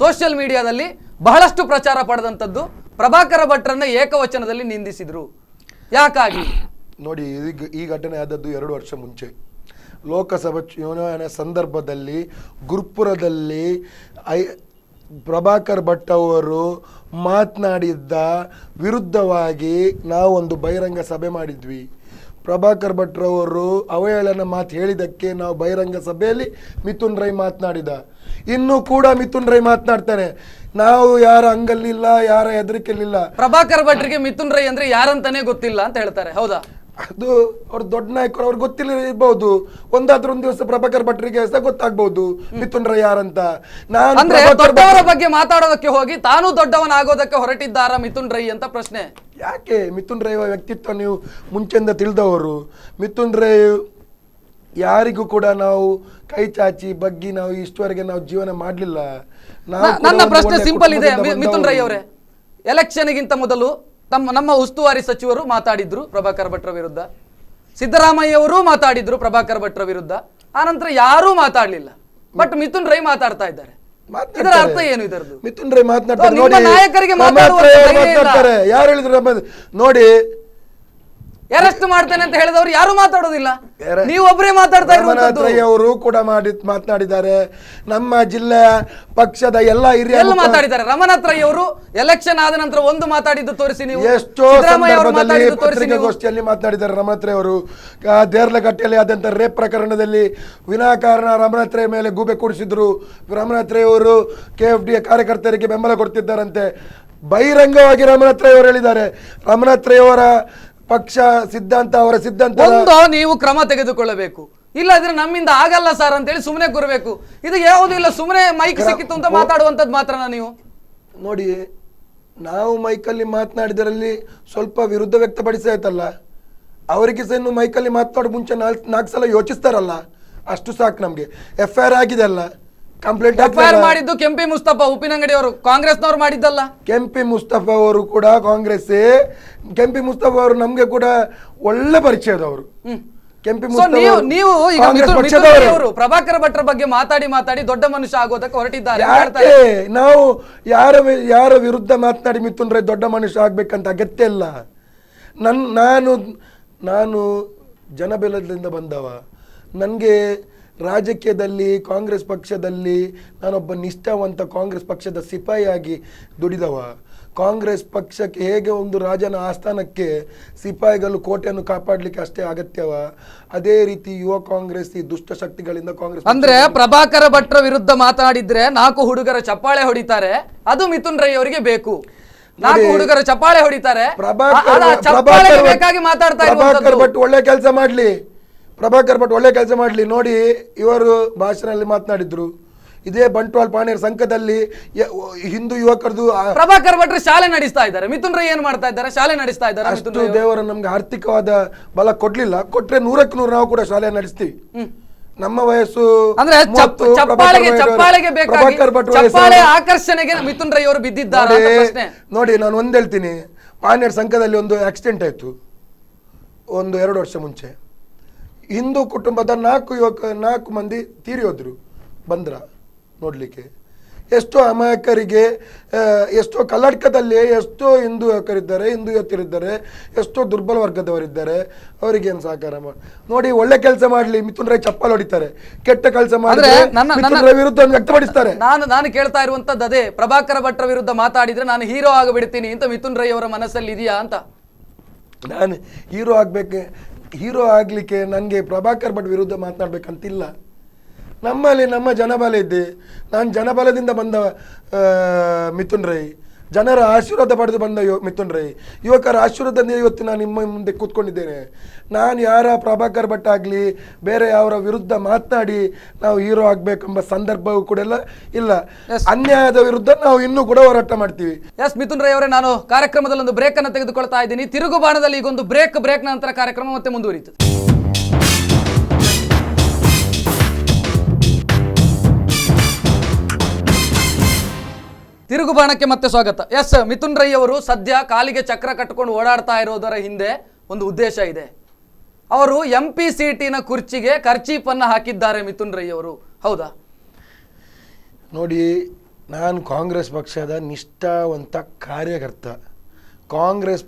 [SPEAKER 1] ಸೋಷಿಯಲ್ ಮೀಡಿಯಾದಲ್ಲಿ ಬಹಳಷ್ಟು ಪ್ರಚಾರ ಪಡೆದಂಥದ್ದು ಪ್ರಭಾಕರ ಭಟ್ರನ್ನ ಏಕವಚನದಲ್ಲಿ ನಿಂದಿಸಿದ್ರು. ಯಾಕಾಗಿ?
[SPEAKER 2] ನೋಡಿ, ಈ ಘಟನೆ ಆದದ್ದು 2 ವರ್ಷ ಮುಂಚೆ ಲೋಕಸಭಾ ಚುನಾವಣೆ ಸಂದರ್ಭದಲ್ಲಿ ಗುರುಪುರದಲ್ಲಿ ಪ್ರಭಾಕರ್ ಭಟ್ ಅವರು ಮಾತನಾಡಿದ್ದ ವಿರುದ್ಧವಾಗಿ ನಾವು ಒಂದು ಬಹಿರಂಗ ಸಭೆ ಮಾಡಿದ್ವಿ. ಪ್ರಭಾಕರ್ ಭಟ್ರವರು ಅವಹೇಳನ ಮಾತು ಹೇಳಿದ್ದಕ್ಕೆ ನಾವು ಬಹಿರಂಗ ಸಭೆಯಲ್ಲಿ ಮಿಥುನ್ ರೈ ಮಾತನಾಡಿದ. ಇನ್ನೂ ಕೂಡ ಮಿಥುನ್ ರೈ ಮಾತನಾಡ್ತಾನೆ. ನಾವು ಯಾರ ಅಂಗಲ್ಲಿಲ್ಲ, ಯಾರ ಹೆದರಿಕೆಲಿಲ್ಲ.
[SPEAKER 1] ಪ್ರಭಾಕರ್ ಭಟ್ರಿಗೆ ಮಿಥುನ್ ರೈ ಅಂದ್ರೆ ಯಾರಂತಾನೆ ಗೊತ್ತಿಲ್ಲ ಅಂತ ಹೇಳ್ತಾರೆ, ಹೌದಾ?
[SPEAKER 2] ಅದು ಅವ್ರ ದೊಡ್ಡ ನಾಯಕರು, ಅವ್ರಿಗೆ ಗೊತ್ತಿಲ್ಲ ಇರ್ಬಹುದು. ಒಂದಾದ್ರೂ ಒಂದು ದಿವಸ ಪ್ರಭಾಕರ್ ಭಟ್ರಿಗೆ ಸಹ ಗೊತ್ತಾಗ್ಬಹುದು ಮಿಥುನ್ ರೈ ಯಾರಂತ.
[SPEAKER 1] ದೊಡ್ಡವರ ಬಗ್ಗೆ ಮಾತಾಡೋದಕ್ಕೆ ಹೋಗಿ ತಾನು ದೊಡ್ಡವನಾಗೋದಕ್ಕೆ ಹೊರಟಿದ್ದಾರ ಮಿಥುನ್ ರೈ ಅಂತ ಪ್ರಶ್ನೆ.
[SPEAKER 2] ಯಾಕೆ? ಮಿಥುನ್ ರೈ ವ್ಯಕ್ತಿತ್ವ ನೀವು ಮುಂಚೆಯಿಂದ ತಿಳಿದವರು. ಮಿಥುನ್ ರೈ ಯಾರಿಗೂ ಕೂಡ ನಾವು ಕೈ ಚಾಚಿ ಬಗ್ಗಿ ನಾವು ಇಷ್ಟವರೆಗೆ ನಾವು ಜೀವನ ಮಾಡಲಿಲ್ಲ.
[SPEAKER 1] ನನ್ನ ಪ್ರಶ್ನೆ ಸಿಂಪಲ್ ಇದೆ ಮಿಥುನ್ ರೈ ಅವರೇ. ಎಲೆಕ್ಷನ್ಗಿಂತ ಮೊದಲು ನಮ್ಮ ಉಸ್ತುವಾರಿ ಸಚಿವರು ಮಾತಾಡಿದ್ರು ಪ್ರಭಾಕರ್ ಭಟ್ರ ವಿರುದ್ಧ, ಸಿದ್ದರಾಮಯ್ಯ ಅವರು ಮಾತಾಡಿದ್ರು ಪ್ರಭಾಕರ್ ಭಟ್ರ ವಿರುದ್ಧ. ಆನಂತರ ಯಾರೂ ಮಾತಾಡ್ಲಿಲ್ಲ. ಬಟ್ ಮಿಥುನ್ ರೈ ಮಾತಾಡ್ತಾ ಇದ್ದಾರೆ. ಇದರ ಅರ್ಥ ಏನು? ಇದರದ್ದು
[SPEAKER 2] ಮಿಥುನ್ ರೈ ಮಾತನಾಡ್ತಾರೆ.
[SPEAKER 1] ನಾಯಕರಿಗೆ
[SPEAKER 2] ಯಾರು ಹೇಳಿದ್ರು ನೋಡಿ,
[SPEAKER 1] ಅರೆಸ್ಟ್ ಮಾಡ್ತೇನೆ ಅಂತ ಹೇಳಿದವರು ಯಾರು ಮಾತಾಡೋದಿಲ್ಲ. ನೀವು ಒಬ್ಬರೇ ಮಾತಾಡ್ತಾ ಇರುವಂತದ್ದು.
[SPEAKER 2] ಅವರು ಕೂಡ ಮಾತನಾಡಿದ್ದಾರೆ. ನಮ್ಮ ಜಿಲ್ಲೆಯ ಪಕ್ಷದ ಎಲ್ಲ ಹಿರಿಯರು
[SPEAKER 1] ಮಾತಾಡಿದ್ದಾರೆ. ರಮನಾಥ್ ರೈ ಅವರು ಎಲೆಕ್ಷನ್ ಆದ ನಂತರ ಒಂದು ಮಾತಾಡಿದ್ದು ತೋರಿಸಿ ನೀವು.
[SPEAKER 2] ಎಷ್ಟೋ ಪತ್ರಿಕಾಗೋಷ್ಠಿಯಲ್ಲಿ ಮಾತನಾಡಿದ್ದಾರೆ ರಮನಾಥ್ ರೈ ಅವರು. ದೇರ್ಲಘಟ್ಟೆಯಲ್ಲಿ ಆದಂತ ರೇಪ್ ಪ್ರಕರಣದಲ್ಲಿ ವಿನಾಕಾರಣ ರಮನಾಥ್ ರೈ ಮೇಲೆ ಗೂಬೆ ಕೂಡಿಸಿದ್ರು. ರಮನಾಥ್ ರೈ ಅವರು KFD ಕಾರ್ಯಕರ್ತರಿಗೆ ಬೆಂಬಲ ಕೊಡ್ತಿದ್ದಾರಂತೆ. ಬಹಿರಂಗವಾಗಿ ರಮನಾಥ್ ರೈ ಅವರು ಹೇಳಿದ್ದಾರೆ. ರಮನಾಥ್ ರೈ ಅವರ ಪಕ್ಷ ಸಿದ್ಧಾಂತ, ಅವರ ಸಿದ್ಧಾಂತ
[SPEAKER 1] ಒಂದು ನೀವು ಕ್ರಮ ತೆಗೆದುಕೊಳ್ಳಬೇಕು. ಇಲ್ಲದ್ರೆ ನಮ್ಮಿಂದ ಆಗಲ್ಲ ಸರ್ ಅಂತೇಳಿ ಸುಮ್ಮನೆ ಕೂರಬೇಕು. ಇದು ಯಾವುದೂ ಇಲ್ಲ, ಸುಮ್ಮನೆ ಮೈಕ್ ಸಿಕ್ಕಿತ್ತು ಅಂತ ಮಾತಾಡುವಂಥದ್ದು ಮಾತ್ರನಾ ನೀವು?
[SPEAKER 2] ನೋಡಿ, ನಾವು ಮೈಕಲ್ಲಿ ಮಾತನಾಡಿದರಲ್ಲಿ ಸ್ವಲ್ಪ ವಿರುದ್ಧ ವ್ಯಕ್ತಪಡಿಸಾಯ್ತಲ್ಲ. ಅವರಿಗೆ ಸಹ ಇನ್ನು ಮೈಕಲ್ಲಿ ಮಾತಾಡೋ ಮುಂಚೆ 4 ಸಲ ಯೋಚಿಸ್ತಾರಲ್ಲ, ಅಷ್ಟು ಸಾಕು ನಮ್ಗೆ. FIR ಆಗಿದೆ ಅಲ್ಲ, ಕಂಪ್ಲೇಂಟ್
[SPEAKER 1] FIR ಮಾಡಿದ್ದು ಕೆಂಪಿ ಮುಸ್ತಫಾ ಉಪ್ಪಿನಂಗಡಿ ಅವರು, ಕಾಂಗ್ರೆಸ್ನವ್ರು ಮಾಡಿದ್ದಲ್ಲ.
[SPEAKER 2] ಕೆಂಪಿ ಮುಸ್ತಫಾ ಅವರು ಕೂಡ ಕಾಂಗ್ರೆಸ್. ಕೆಂಪಿ ಮುಸ್ತಫಾ ಅವರು ನಮ್ಗೆ ಕೂಡ ಒಳ್ಳೆ ಪರಿಚಯದವರು. ಕೆಂಪಿ
[SPEAKER 1] ನೀವು ಈಗ ಅವರು ಪ್ರಭಾಕರ್ ಭಟ್ರ ಬಗ್ಗೆ ಮಾತಾಡಿ ದೊಡ್ಡ ಮನುಷ್ಯ ಆಗೋದಕ್ಕೆ ಹೊರಟಿದ್ದಾರೆ.
[SPEAKER 2] ನಾವು ಯಾರ ವಿರುದ್ಧ ಮಾತನಾಡಿ ಮಿಥುನ್ ರೈ ದೊಡ್ಡ ಮನುಷ್ಯ ಆಗ್ಬೇಕಂತ ಅಗತ್ಯ ಇಲ್ಲ. ನಾನು ಜನಬೆಲದಿಂದ ಬಂದವ. ನನಗೆ ರಾಜಕೀಯದಲ್ಲಿ ಕಾಂಗ್ರೆಸ್ ಪಕ್ಷದಲ್ಲಿ ನಾನೊಬ್ಬ ನಿಷ್ಠಾವಂತ ಕಾಂಗ್ರೆಸ್ ಪಕ್ಷದ ಸಿಪಾಯಿಯಾಗಿ ದುಡಿದವ. ಕಾಂಗ್ರೆಸ್ ಪಕ್ಷಕ್ಕೆ ಹೇಗೆ ಒಂದು ರಾಜನ ಆಸ್ಥಾನಕ್ಕೆ ಸಿಪಾಯಿಗಳು ಕೋಟೆಯನ್ನು ಕಾಪಾಡಲಿಕ್ಕೆ ಅಷ್ಟೇ ಅಗತ್ಯವ, ಅದೇ ರೀತಿ ಯುವ ಕಾಂಗ್ರೆಸ್ ಈ ದುಷ್ಟ ಶಕ್ತಿಗಳಿಂದ ಕಾಂಗ್ರೆಸ್
[SPEAKER 1] ಅಂದ್ರೆ ಪ್ರಭಾಕರ ಭಟ್ರ ವಿರುದ್ಧ ಮಾತಾಡಿದ್ರೆ 4 ಹುಡುಗರ ಚಪ್ಪಾಳೆ ಹೊಡಿತಾರೆ, ಅದು ಮಿಥುನ್ ರೈ ಅವರಿಗೆ ಬೇಕು. 4 ಹುಡುಗರ ಚಪ್ಪಾಳೆ ಹೊಡಿತಾರೆ, ಬೇಕಾಗಿ ಮಾತಾಡ್ತಾ
[SPEAKER 2] ಪ್ರಭಾಕರ್ ಭಟ್ ಒಳ್ಳೆ ಕೆಲಸ ಮಾಡ್ಲಿ, ಪ್ರಭಾಕರ್ ಭಟ್ ಒಳ್ಳೆ ಕೆಲಸ ಮಾಡ್ಲಿ. ನೋಡಿ, ಇವರು ಭಾಷಣದಲ್ಲಿ ಮಾತನಾಡಿದ್ರು, ಇದೇ ಬಂಟ್ವಾಳ ಪಾಣೇರ್ ಸಂಘದಲ್ಲಿ ಹಿಂದೂ ಯುವಕರದು.
[SPEAKER 1] ಪ್ರಭಾಕರ್ ಭಟ್ರು ಶಾಲೆ ನಡೆಸ್ತಾ ಇದ್ದಾರೆ, ಮಿಥುನ್ ರೈ ಏನ್ ಮಾಡ್ತಾ ಇದ್ದಾರೆ? ಶಾಲೆ ನಡೆಸ್ತಾ ಇದ್ದಾರೆ.
[SPEAKER 2] ಅಷ್ಟು ದೇವರು ನಮ್ಗೆ ಆರ್ಥಿಕವಾದ ಬಲ ಕೊಡ್ಲಿಲ್ಲ, ಕೊಟ್ರೆ 100ಕ್ಕೆ 100 ನಾವು ಕೂಡ ಶಾಲೆ ನಡೆಸ್ತೀವಿ. ನಮ್ಮ ವಯಸ್ಸು
[SPEAKER 1] ಅಂದ್ರೆ ಆಕರ್ಷಣೆಗೆ ಮಿಥುನ್ ರೈ ಅವರು ಬಿದ್ದಿದ್ದಾರೆ.
[SPEAKER 2] ನೋಡಿ, ನಾನು ಒಂದ್ ಹೇಳ್ತೀನಿ, ಪಾಣೇರ್ ಸಂಘದಲ್ಲಿ ಒಂದು ಆಕ್ಸಿಡೆಂಟ್ ಆಯ್ತು 1-2 ವರ್ಷ ಮುಂಚೆ. ಹಿಂದೂ ಕುಟುಂಬದ 4 ಮಂದಿ ತೀರಿ ಹೋದ್ರು. ಬಂದ್ರ ನೋಡ್ಲಿಕ್ಕೆ ಎಷ್ಟೋ ಅಮಾಯಕರಿಗೆ, ಎಷ್ಟೋ ಕರ್ನಾಟಕದಲ್ಲಿ ಎಷ್ಟೋ ಹಿಂದೂ ಯುವಕರಿದ್ದಾರೆ, ಹಿಂದೂ ಯುವತಿಯರಿದ್ದಾರೆ, ಎಷ್ಟೋ ದುರ್ಬಲ ವರ್ಗದವರಿದ್ದಾರೆ. ಅವರಿಗೇನು ಸಹಕಾರ ಮಾಡಿ ನೋಡಿ, ಒಳ್ಳೆ ಕೆಲಸ ಮಾಡ್ಲಿ. ಮಿಥುನ್ ರೈ ಚಪ್ಪಲ್ ಹೊಡಿತಾರೆ, ಕೆಟ್ಟ ಕೆಲಸ ಮಾಡಿದ್ರೆ ವಿರುದ್ಧ ವ್ಯಕ್ತಪಡಿಸ್ತಾರೆ.
[SPEAKER 1] ನಾನು ಕೇಳ್ತಾ ಇರುವಂತದ್ದು ಅದೇ, ಪ್ರಭಾಕರ ಭಟ್ರ ವಿರುದ್ಧ ಮಾತಾಡಿದ್ರೆ ನಾನು ಹೀರೋ ಆಗಿಬಿಡ್ತೀನಿ ಅಂತ ಮಿಥುನ್ ರೈ ಅವರ ಮನಸ್ಸಲ್ಲಿ ಇದೆಯಾ ಅಂತ.
[SPEAKER 2] ನಾನು ಹೀರೋ ಆಗ್ಲಿಕ್ಕೆ ನನಗೆ ಪ್ರಭಾಕರ್ ಭಟ್ ವಿರುದ್ಧ ಮಾತನಾಡ್ಬೇಕಂತಿಲ್ಲ. ನಮ್ಮಲ್ಲಿ ನಮ್ಮ ಜನಬಲ ಇದೆ. ನಾನು ಜನಬಲದಿಂದ ಬಂದ ಮಿಥುನ್ ರೈ, ಜನರ ಆಶೀರ್ವಾದ ಪಡೆದು ಬಂದ ಮಿಥುನ್ ರೈ, ಯುವಕರ ಆಶೀರ್ವಾದದಿಂದ ಇವತ್ತು ನಾನು ನಿಮ್ಮ ಮುಂದೆ ಕೂತ್ಕೊಂಡಿದ್ದೇನೆ. ನಾನು ಯಾರ ಪ್ರಭಾಕರ್ ಭಟ್ ಆಗಲಿ ಬೇರೆ ಅವರ ವಿರುದ್ಧ ಮಾತನಾಡಿ ನಾವು ಹೀರೋ ಆಗಬೇಕೆಂಬ ಸಂದರ್ಭವೂ ಕೂಡ ಇಲ್ಲ. ಅನ್ಯಾಯದ ವಿರುದ್ಧ ನಾವು ಇನ್ನೂ ಕೂಡ ಹೋರಾಟ ಮಾಡ್ತೀವಿ.
[SPEAKER 1] ಎಸ್ ಮಿಥುನ್ ರೈ ಅವರೇ, ನಾನು ಕಾರ್ಯಕ್ರಮದಲ್ಲಿ ಒಂದು ಬ್ರೇಕ್ ಅನ್ನು ತೆಗೆದುಕೊಳ್ತಾ ಇದ್ದೀನಿ. ತಿರುಗುಬಾಣದಲ್ಲಿ ಈಗೊಂದು ಬ್ರೇಕ್ ನಂತರ ಕಾರ್ಯಕ್ರಮ ಮತ್ತೆ ಮುಂದುವರಿಯುತ್ತದೆ. ತಿರುಗುಬಾಣಕ್ಕೆ ಮತ್ತೆ ಸ್ವಾಗತ. ಎಸ್, ಮಿಥುನ್ ರೈ ಅವರು ಸದ್ಯ ಕಾಲಿಗೆ ಚಕ್ರ ಕಟ್ಟಿಕೊಂಡು ಓಡಾಡ್ತಾ ಇರೋದರ ಹಿಂದೆ ಒಂದು ಉದ್ದೇಶ ಇದೆ. ಅವರು MP ಸೀಟಿನ ಕುರ್ಚಿಗೆ ಕರ್ಚೀಪನ್ನು ಹಾಕಿದ್ದಾರೆ ಮಿಥುನ್ ರೈ ಅವರು, ಹೌದಾ?
[SPEAKER 2] ನೋಡಿ, ನಾನು ಕಾಂಗ್ರೆಸ್ ಪಕ್ಷದ ನಿಷ್ಠಾವಂತ ಕಾರ್ಯಕರ್ತ. ಕಾಂಗ್ರೆಸ್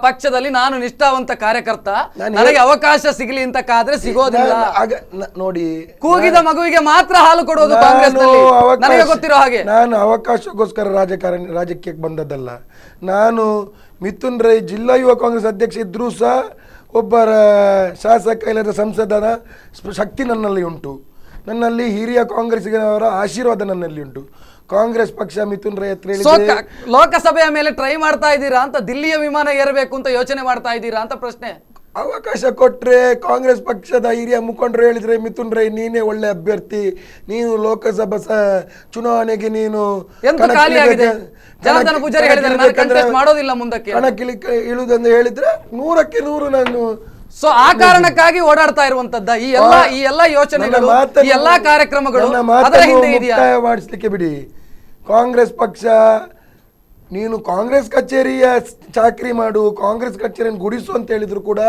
[SPEAKER 1] ಪಕ್ಷದಲ್ಲಿ ನಾನು ನಿಷ್ಠಾವಂತ ಕಾರ್ಯಕರ್ತ. ನನಗೆ ಅವಕಾಶ ಸಿಗಲಿ ಅಂತ ಕಾದ್ರೆ ಸಿಗೋದಿಲ್ಲ.
[SPEAKER 2] ನೋಡಿ,
[SPEAKER 1] ಕೂಗಿದ ಮಗುವಿಗೆ ಮಾತ್ರ ಹಾಲು ಕೊಡೋದು ಕಾಂಗ್ರೆಸ್, ನನಗೆ ಗೊತ್ತಿರೋ ಹಾಗೆ.
[SPEAKER 2] ನಾನು ಅವಕಾಶಕ್ಕೋಸ್ಕರ ರಾಜಕೀಯಕ್ಕೆ ಬಂದದ್ದಲ್ಲ. ನಾನು ಮಿಥುನ್ ರೈ ಜಿಲ್ಲಾ ಯುವ ಕಾಂಗ್ರೆಸ್ ಅಧ್ಯಕ್ಷ ಇದ್ರೂ ಸಹ ಒಬ್ಬರ ಶಾಸಕ ಇಲ್ಲದ ಸಂಸದನ ಶಕ್ತಿ ನನ್ನಲ್ಲಿ ಉಂಟು. ನನ್ನಲ್ಲಿ ಹಿರಿಯ ಕಾಂಗ್ರೆಸ್ಸಿಗರ ಆಶೀರ್ವಾದ ನನ್ನಲ್ಲಿ ಉಂಟು. ಕಾಂಗ್ರೆಸ್ ಪಕ್ಷ ಮಿಥುನ್ ರೈ ಹತ್ರ
[SPEAKER 1] ಲೋಕಸಭೆಯ ಮೇಲೆ ಟ್ರೈ ಮಾಡ್ತಾ ಇದ್ದೀರಾ ಅಂತ, ದಿಲ್ಲಿಯ ವಿಮಾನ ಏರಬೇಕು ಅಂತ ಯೋಚನೆ ಮಾಡ್ತಾ ಇದ್ದೀರಾ ಅಂತ ಪ್ರಶ್ನೆ.
[SPEAKER 2] ಅವಕಾಶ ಕೊಟ್ರೆ ಕಾಂಗ್ರೆಸ್ ಪಕ್ಷದ ಹಿರಿಯ ಮುಖಂಡರು ಹೇಳಿದ್ರೆ, ಮಿಥುನ್ ರೈ ನೀನೇ ಒಳ್ಳೆ ಅಭ್ಯರ್ಥಿ, ನೀನು ಲೋಕಸಭಾ ಚುನಾವಣೆಗೆ ನೀನು
[SPEAKER 1] ಮಾಡೋದಿಲ್ಲ ಮುಂದಕ್ಕೆ
[SPEAKER 2] ಇಳುವುದೆಂದು ಹೇಳಿದ್ರೆ 100ಕ್ಕೆ 100 ನಾನು.
[SPEAKER 1] ಸೊ ಆ ಕಾರಣಕ್ಕಾಗಿ ಓಡಾಡ್ತಾ ಇರುವಂತದ್ದ ಈ ಎಲ್ಲ ಯೋಚನೆಗಳು, ಈ ಎಲ್ಲಾ ಕಾರ್ಯಕ್ರಮಗಳು
[SPEAKER 2] ಮಾಡಿಸ್ಲಿಕ್ಕೆ ಬಿಡಿ. ಕಾಂಗ್ರೆಸ್ ಪಕ್ಷ, ನೀನು ಕಾಂಗ್ರೆಸ್ ಕಚೇರಿಯ ಚಾಕರಿ ಮಾಡು, ಕಾಂಗ್ರೆಸ್ ಕಚೇರಿಯನ್ನು ಗುಡಿಸು ಅಂತ ಹೇಳಿದ್ರು ಕೂಡ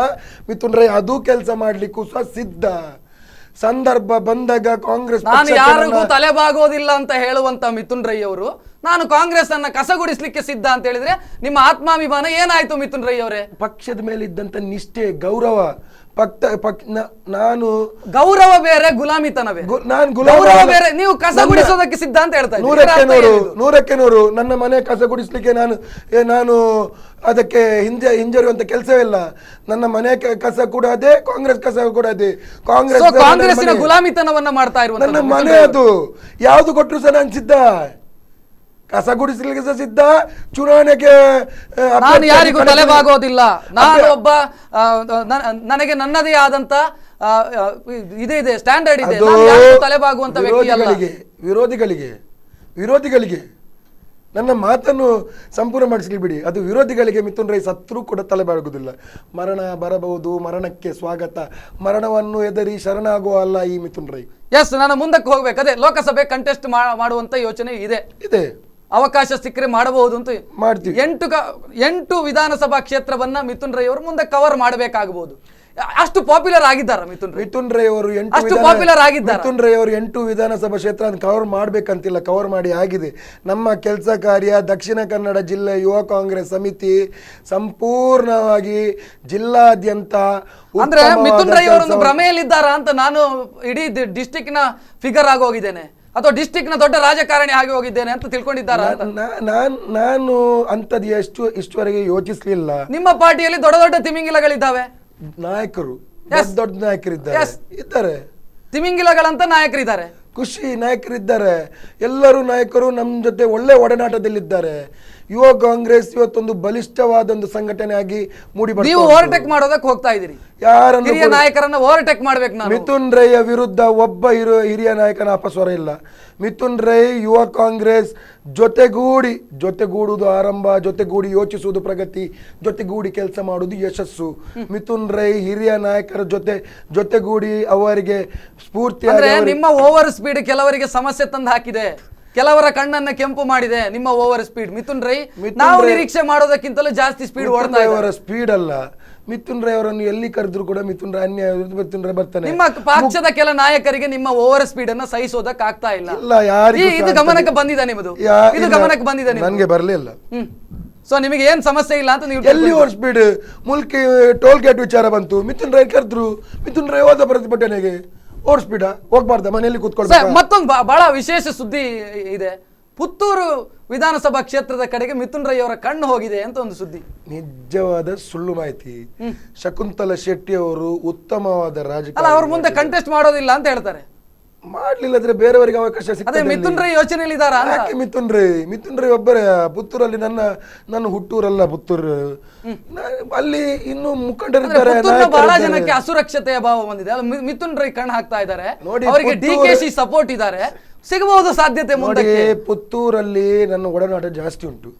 [SPEAKER 2] ಮಿಥುನ್ ರೈ ಅದು ಕೆಲಸ ಮಾಡ್ಲಿಕ್ಕೂ ಸಹ ಸಿದ್ಧ. ಸಂದರ್ಭ ಬಂದಾಗ ಕಾಂಗ್ರೆಸ್
[SPEAKER 1] ನಾನು ಯಾರಿಗೂ ತಲೆಬಾಗೋದಿಲ್ಲ ಅಂತ ಹೇಳುವಂತ ಮಿಥುನ್ ರೈ ಅವರು ನಾನು ಕಾಂಗ್ರೆಸ್ ಅನ್ನ ಕಸಗುಡಿಸ್ಲಿಕ್ಕೆ ಸಿದ್ಧ ಅಂತ ಹೇಳಿದ್ರೆ ನಿಮ್ಮ ಆತ್ಮಾಭಿಮಾನ ಏನಾಯ್ತು ಮಿಥುನ್ ರೈ ಅವರೇ?
[SPEAKER 2] ಪಕ್ಷದ ಮೇಲೆ ಇದ್ದಂತ ನಿಷ್ಠೆ, ಗೌರವ, ನಾನು
[SPEAKER 1] ಗೌರವ ಬೇರೆ, ಗುಲಾಮಿತನ ಬೇರೆ.
[SPEAKER 2] ನಾನು
[SPEAKER 1] ಗೌರವ ಬೇರೆ, ನೀವು ಕಸಗುಡಿಸೋದಕ್ಕೆ ಸಿದ್ಧ ಅಂತ ಹೇಳ್ತಾ ಇದ್ದೀನಿ.
[SPEAKER 2] 100ಕ್ಕೆ 100 ನನ್ನ ಮನೆ ಕಸಗುಡಿಸ್ಲಿಕ್ಕೆ ನಾನು ಅದಕ್ಕೆ ಹಿಂಜರಿಯುವಂತ ಕೆಲಸವಿಲ್ಲ. ನನ್ನ ಮನೆ ಕಸ ಕೂಡ ಅದೇ, ಕಾಂಗ್ರೆಸ್ ಕಸ ಕೂಡ ಅದೇ.
[SPEAKER 1] ಕಾಂಗ್ರೆಸ್ಸಿನ ಗುಲಾಮಿತನವನ್ನ ಮಾಡ್ತಾ ಇರುವಂತ
[SPEAKER 2] ನನ್ನ ಮನೆ ಅದು. ಯಾವ್ದು ಕೊಟ್ಟರು ಸಹ ನಾನು ಸಿದ್ಧ, ಕಸ ಗುಡಿಸಲಿಕ್ಕೆ ಸಹ ಸಿದ್ಧ, ಚುನಾವಣೆಗೆ
[SPEAKER 1] ನಾನು ಯಾರಿಗೂ ತಲೆಬಾಗೋದಿಲ್ಲ. ನಾನು ಒಬ್ಬ, ನನಗೆ ನನ್ನದೇ ಆದಂತ ಇದೆ ಸ್ಟ್ಯಾಂಡರ್ಡ್ ಇದೆ, ತಲೆಬಾಗುವಂತ ವ್ಯಕ್ತಿ ಅಲ್ಲ.
[SPEAKER 2] ವಿರೋಧಿಗಳಿಗೆ ನನ್ನ ಮಾತನ್ನು ಸಂಪೂರ್ಣ ಮಾಡಿಸ್ಲಿ ಬಿಡಿ. ಅದು ವಿರೋಧಿಗಳಿಗೆ ಮಿಥುನ್ ರೈ ಸತ್ರೂ ಕೂಡ ತಲೆಬಾಗುವುದಿಲ್ಲ. ಮರಣ ಬರಬಹುದು, ಮರಣಕ್ಕೆ ಸ್ವಾಗತ, ಮರಣವನ್ನು ಎದರಿ ಶರಣಾಗುವ ಅಲ್ಲ ಈ ಮಿಥುನ್ ರೈ.
[SPEAKER 1] ಎಸ್, ನಾನು ಮುಂದಕ್ಕೆ ಹೋಗ್ಬೇಕು. ಅದೇ ಲೋಕಸಭೆ ಕಂಟೆಸ್ಟ್ ಮಾಡುವಂತ ಯೋಚನೆ ಇದೆ. ಅವಕಾಶ ಸಿಕ್ಕರೆ ಮಾಡಬಹುದು ಅಂತ
[SPEAKER 2] ಮಾಡ್ತೀವಿ.
[SPEAKER 1] 8 ವಿಧಾನಸಭಾ ಕ್ಷೇತ್ರವನ್ನ ಮಿಥುನ್ ರೈ ಅವರು ಮುಂದೆ ಕವರ್ ಮಾಡಬೇಕಾಗಬಹುದು. ಅಷ್ಟು ಪಾಪ್ಯುಲರ್ ಆಗಿದ್ದಾರೆ
[SPEAKER 2] ಮಿಥುನ್ ರೈ ಅವರು. ಮಿಥುನ್ ರೈ ಅವರು 8 ವಿಧಾನಸಭಾ ಕ್ಷೇತ್ರ ಕವರ್ ಮಾಡ್ಬೇಕಂತಿಲ್ಲ, ಕವರ್ ಮಾಡಿ ಆಗಿದೆ. ನಮ್ಮ ಕೆಲಸ ಕಾರ್ಯ ದಕ್ಷಿಣ ಕನ್ನಡ ಜಿಲ್ಲೆ ಯುವ ಕಾಂಗ್ರೆಸ್ ಸಮಿತಿ ಸಂಪೂರ್ಣವಾಗಿ ಜಿಲ್ಲಾದ್ಯಂತ
[SPEAKER 1] ಅಂದ್ರೆ ಮಿಥುನ್ ರೈ ಅವರೊಂದು ಭ್ರಮೆಯಲ್ಲಿದ್ದಾರಾ ಅಂತ ನಾನು ಇಡೀ ಡಿಸ್ಟಿಕ್ ನ ಫಿಗರ್ ಆಗಿ ಹೋಗಿದ್ದೇನೆ ಅಥವಾ ಡಿಸ್ಟಿಕ್ ನ ದೊಡ್ಡ ರಾಜಕಾರಣಿ ಆಗಿ ಹೋಗಿದ್ದೇನೆ ಅಂತ ತಿಳ್ಕೊಂಡಿದ್ದಾರಾ?
[SPEAKER 2] ನಾನು ಅಂತದ್ದು ಇಷ್ಟವರೆಗೆ ಯೋಚಿಸ್ಲಿಲ್ಲ.
[SPEAKER 1] ನಿಮ್ಮ ಪಾರ್ಟಿಯಲ್ಲಿ ದೊಡ್ಡ ದೊಡ್ಡ ತಿಮಿಂಗಿಲಗಳಿದ್ದಾವೆ,
[SPEAKER 2] ನಾಯಕರು ದೊಡ್ಡ ನಾಯಕರಿದ್ದಾರೆ,
[SPEAKER 1] ತಿಮಿಂಗಿಲಗಳಂತ ನಾಯಕರಿದ್ದಾರೆ,
[SPEAKER 2] ಖುಷಿ ನಾಯಕರಿದ್ದಾರೆ. ಎಲ್ಲರೂ ನಾಯಕರು ನಮ್ಮ ಜೊತೆ ಒಳ್ಳೆ ಒಡನಾಟದಲ್ಲಿದ್ದಾರೆ. ಯುವ ಕಾಂಗ್ರೆಸ್ ಇವತ್ತೊಂದು ಬಲಿಷ್ಠವಾದ ಒಂದು ಸಂಘಟನೆ ಆಗಿ ಮೂಡಿ ಬರ್ತಾ.
[SPEAKER 1] ನೀವು ಓವರ್ಟೇಕ್ ಮಾಡೋದಕ್ಕೆ ಹೋಗ್ತಾ ಇದ್ದೀರಿ, ಯಾರನ್ನು ಹಿರಿಯ ನಾಯಕರನ್ನ ಓವರ್ಟೇಕ್ ಮಾಡ್ಬೇಕು.
[SPEAKER 2] ಮಿಥುನ್ ರೈಯ ವಿರುದ್ಧ ಒಬ್ಬ ಹಿರಿಯ ನಾಯಕನ ಅಪಸ್ವರ ಇಲ್ಲ. ಮಿಥುನ್ ರೈ ಯುವ ಕಾಂಗ್ರೆಸ್ ಜೊತೆಗೂಡುವುದು ಆರಂಭ, ಜೊತೆಗೂಡಿ ಯೋಚಿಸುವುದು ಪ್ರಗತಿ, ಜೊತೆಗೂಡಿ ಕೆಲಸ ಮಾಡುವುದು ಯಶಸ್ಸು. ಮಿಥುನ್ ರೈ ಹಿರಿಯ ನಾಯಕರ ಜೊತೆಗೂಡಿ ಅವರಿಗೆ ಸ್ಫೂರ್ತಿ.
[SPEAKER 1] ನಿಮ್ಮ ಓವರ್ ಸ್ಪೀಡ್ ಕೆಲವರಿಗೆ ಸಮಸ್ಯೆ ತಂದು ಹಾಕಿದೆ, ಕೆಲವರ ಕಣ್ಣನ್ನ ಕೆಂಪು ಮಾಡಿದೆ. ನಿಮ್ಮ ಓವರ್ ಸ್ಪೀಡ್ ಮಿಥುನ್ ರೈ ನಾವು ನಿರೀಕ್ಷೆ ಮಾಡೋದಕ್ಕಿಂತಲೂ ಜಾಸ್ತಿ ಸ್ಪೀಡ್ ಓಡ್ತಾ ಇದ್ದಾರೆ.
[SPEAKER 2] ಸ್ಪೀಡ್ ಅಲ್ಲ, ಮಿಥುನ್ ರೈ ಅವರನ್ನು ಎಲ್ಲಿ ಕರೆದ್ರು ಕೂಡ ಮಿಥುನ್ ರೈ ಮಿಥುನ್ ರೈ ಬರ್ತಾನೆ.
[SPEAKER 1] ನಿಮ್ಮ ಪಕ್ಷದ ಕೆಲ ನಾಯಕರಿಗೆ ನಿಮ್ಮ ಓವರ್ ಸ್ಪೀಡ್ ಅನ್ನ ಸಹಿಸೋದಕ್ಕೆ ಆಗ್ತಾ ಇಲ್ಲ. ಇದು ಗಮನಕ್ಕೆ ಬಂದಿದೆ ನಿಮ್ಮದು? ಇದು ಗಮನಕ್ಕೆ ಬಂದಿದೆ?
[SPEAKER 2] ನನಗೆ ಬರಲಿಲ್ಲ.
[SPEAKER 1] ಸೊ ನಿಮಗೆ ಏನ್ ಸಮಸ್ಯೆ ಇಲ್ಲ ಅಂತ ನೀವು
[SPEAKER 2] ಎಲ್ಲಿ over speed Mulki toll gate ವಿಚಾರ ಬಂತು, ಮಿಥುನ್ ರೈ ಕರೆದ್ರು, ಮಿಥುನ್ ರೈ ಹೋದ ಪ್ರತಿಭಟನೆಗೆ. ಓವರ್ ಸ್ಪೀಡ್ ಹೋಗ್ಬಾರ್ದ, ಮನೆಯಲ್ಲಿ ಕೂತ್ಕೊಳ್ಬೇಕು.
[SPEAKER 1] ಮತ್ತೊಂದು ಬಹಳ ವಿಶೇಷ ಸುದ್ದಿ ಇದೆ, ಪುತ್ತೂರು ವಿಧಾನಸಭಾ ಕ್ಷೇತ್ರದ ಕಡೆಗೆ ಮಿಥುನ್ ರೈ ಅವರ ಕಣ್ಣು ಹೋಗಿದೆ ಅಂತ ಒಂದು ಸುದ್ದಿ.
[SPEAKER 2] ನಿಜವಾದ ಸುಳ್ಳು ಮಾಹಿತಿ. ಶಕುಂತಲಾ ಶೆಟ್ಟಿ ಅವರು ಉತ್ತಮವಾದ ರಾಜಕಾರಣ,
[SPEAKER 1] ಅವ್ರ ಮುಂದೆ ಕಂಟೆಸ್ಟ್ ಮಾಡೋದಿಲ್ಲ ಅಂತ ಹೇಳ್ತಾರೆ.
[SPEAKER 2] ಮಾಡ್ಲಿಲ್ಲದ್ರೆ ಬೇರೆಯವರಿಗೆ ಅವಕಾಶ ಸಿಗ್ತದೆ.
[SPEAKER 1] ಮಿಥುನ್ ರೈ ಯೋಚನೆಯಲ್ಲಿ ಇದ್ದಾರಾ?
[SPEAKER 2] ಮಿಥುನ್ ರೈ ಒಬ್ಬರೇ. ಪುತ್ತೂರಲ್ಲಿ ನನ್ನ ಹುಟ್ಟೂರಲ್ಲ ಪುತ್ತೂರು, ಅಲ್ಲಿ ಇನ್ನು ಮುಖಂಡರಿದ್ದಾರೆ.
[SPEAKER 1] ಬಹಳ ಜನಕ್ಕೆ ಅಸುರಕ್ಷತೆಯ ಭಾವ ಬಂದಿದೆ. ಮಿಥುನ್ ರೈ ಕಣ್ಣು ಹಾಕ್ತಾ ಇದ್ದಾರೆ, ಅವರಿಗೆ ಡಿಕೆಶಿ ಸಪೋರ್ಟ್ ಇದ್ದಾರೆ, ಸಿಗಬಹುದು ಸಾಧ್ಯತೆ ಮುಂದಕ್ಕೆ.
[SPEAKER 2] ಪುತ್ತೂರಲ್ಲಿ ನನ್ನ ಒಡನಾಟ ಜಾಸ್ತಿ ಉಂಟು,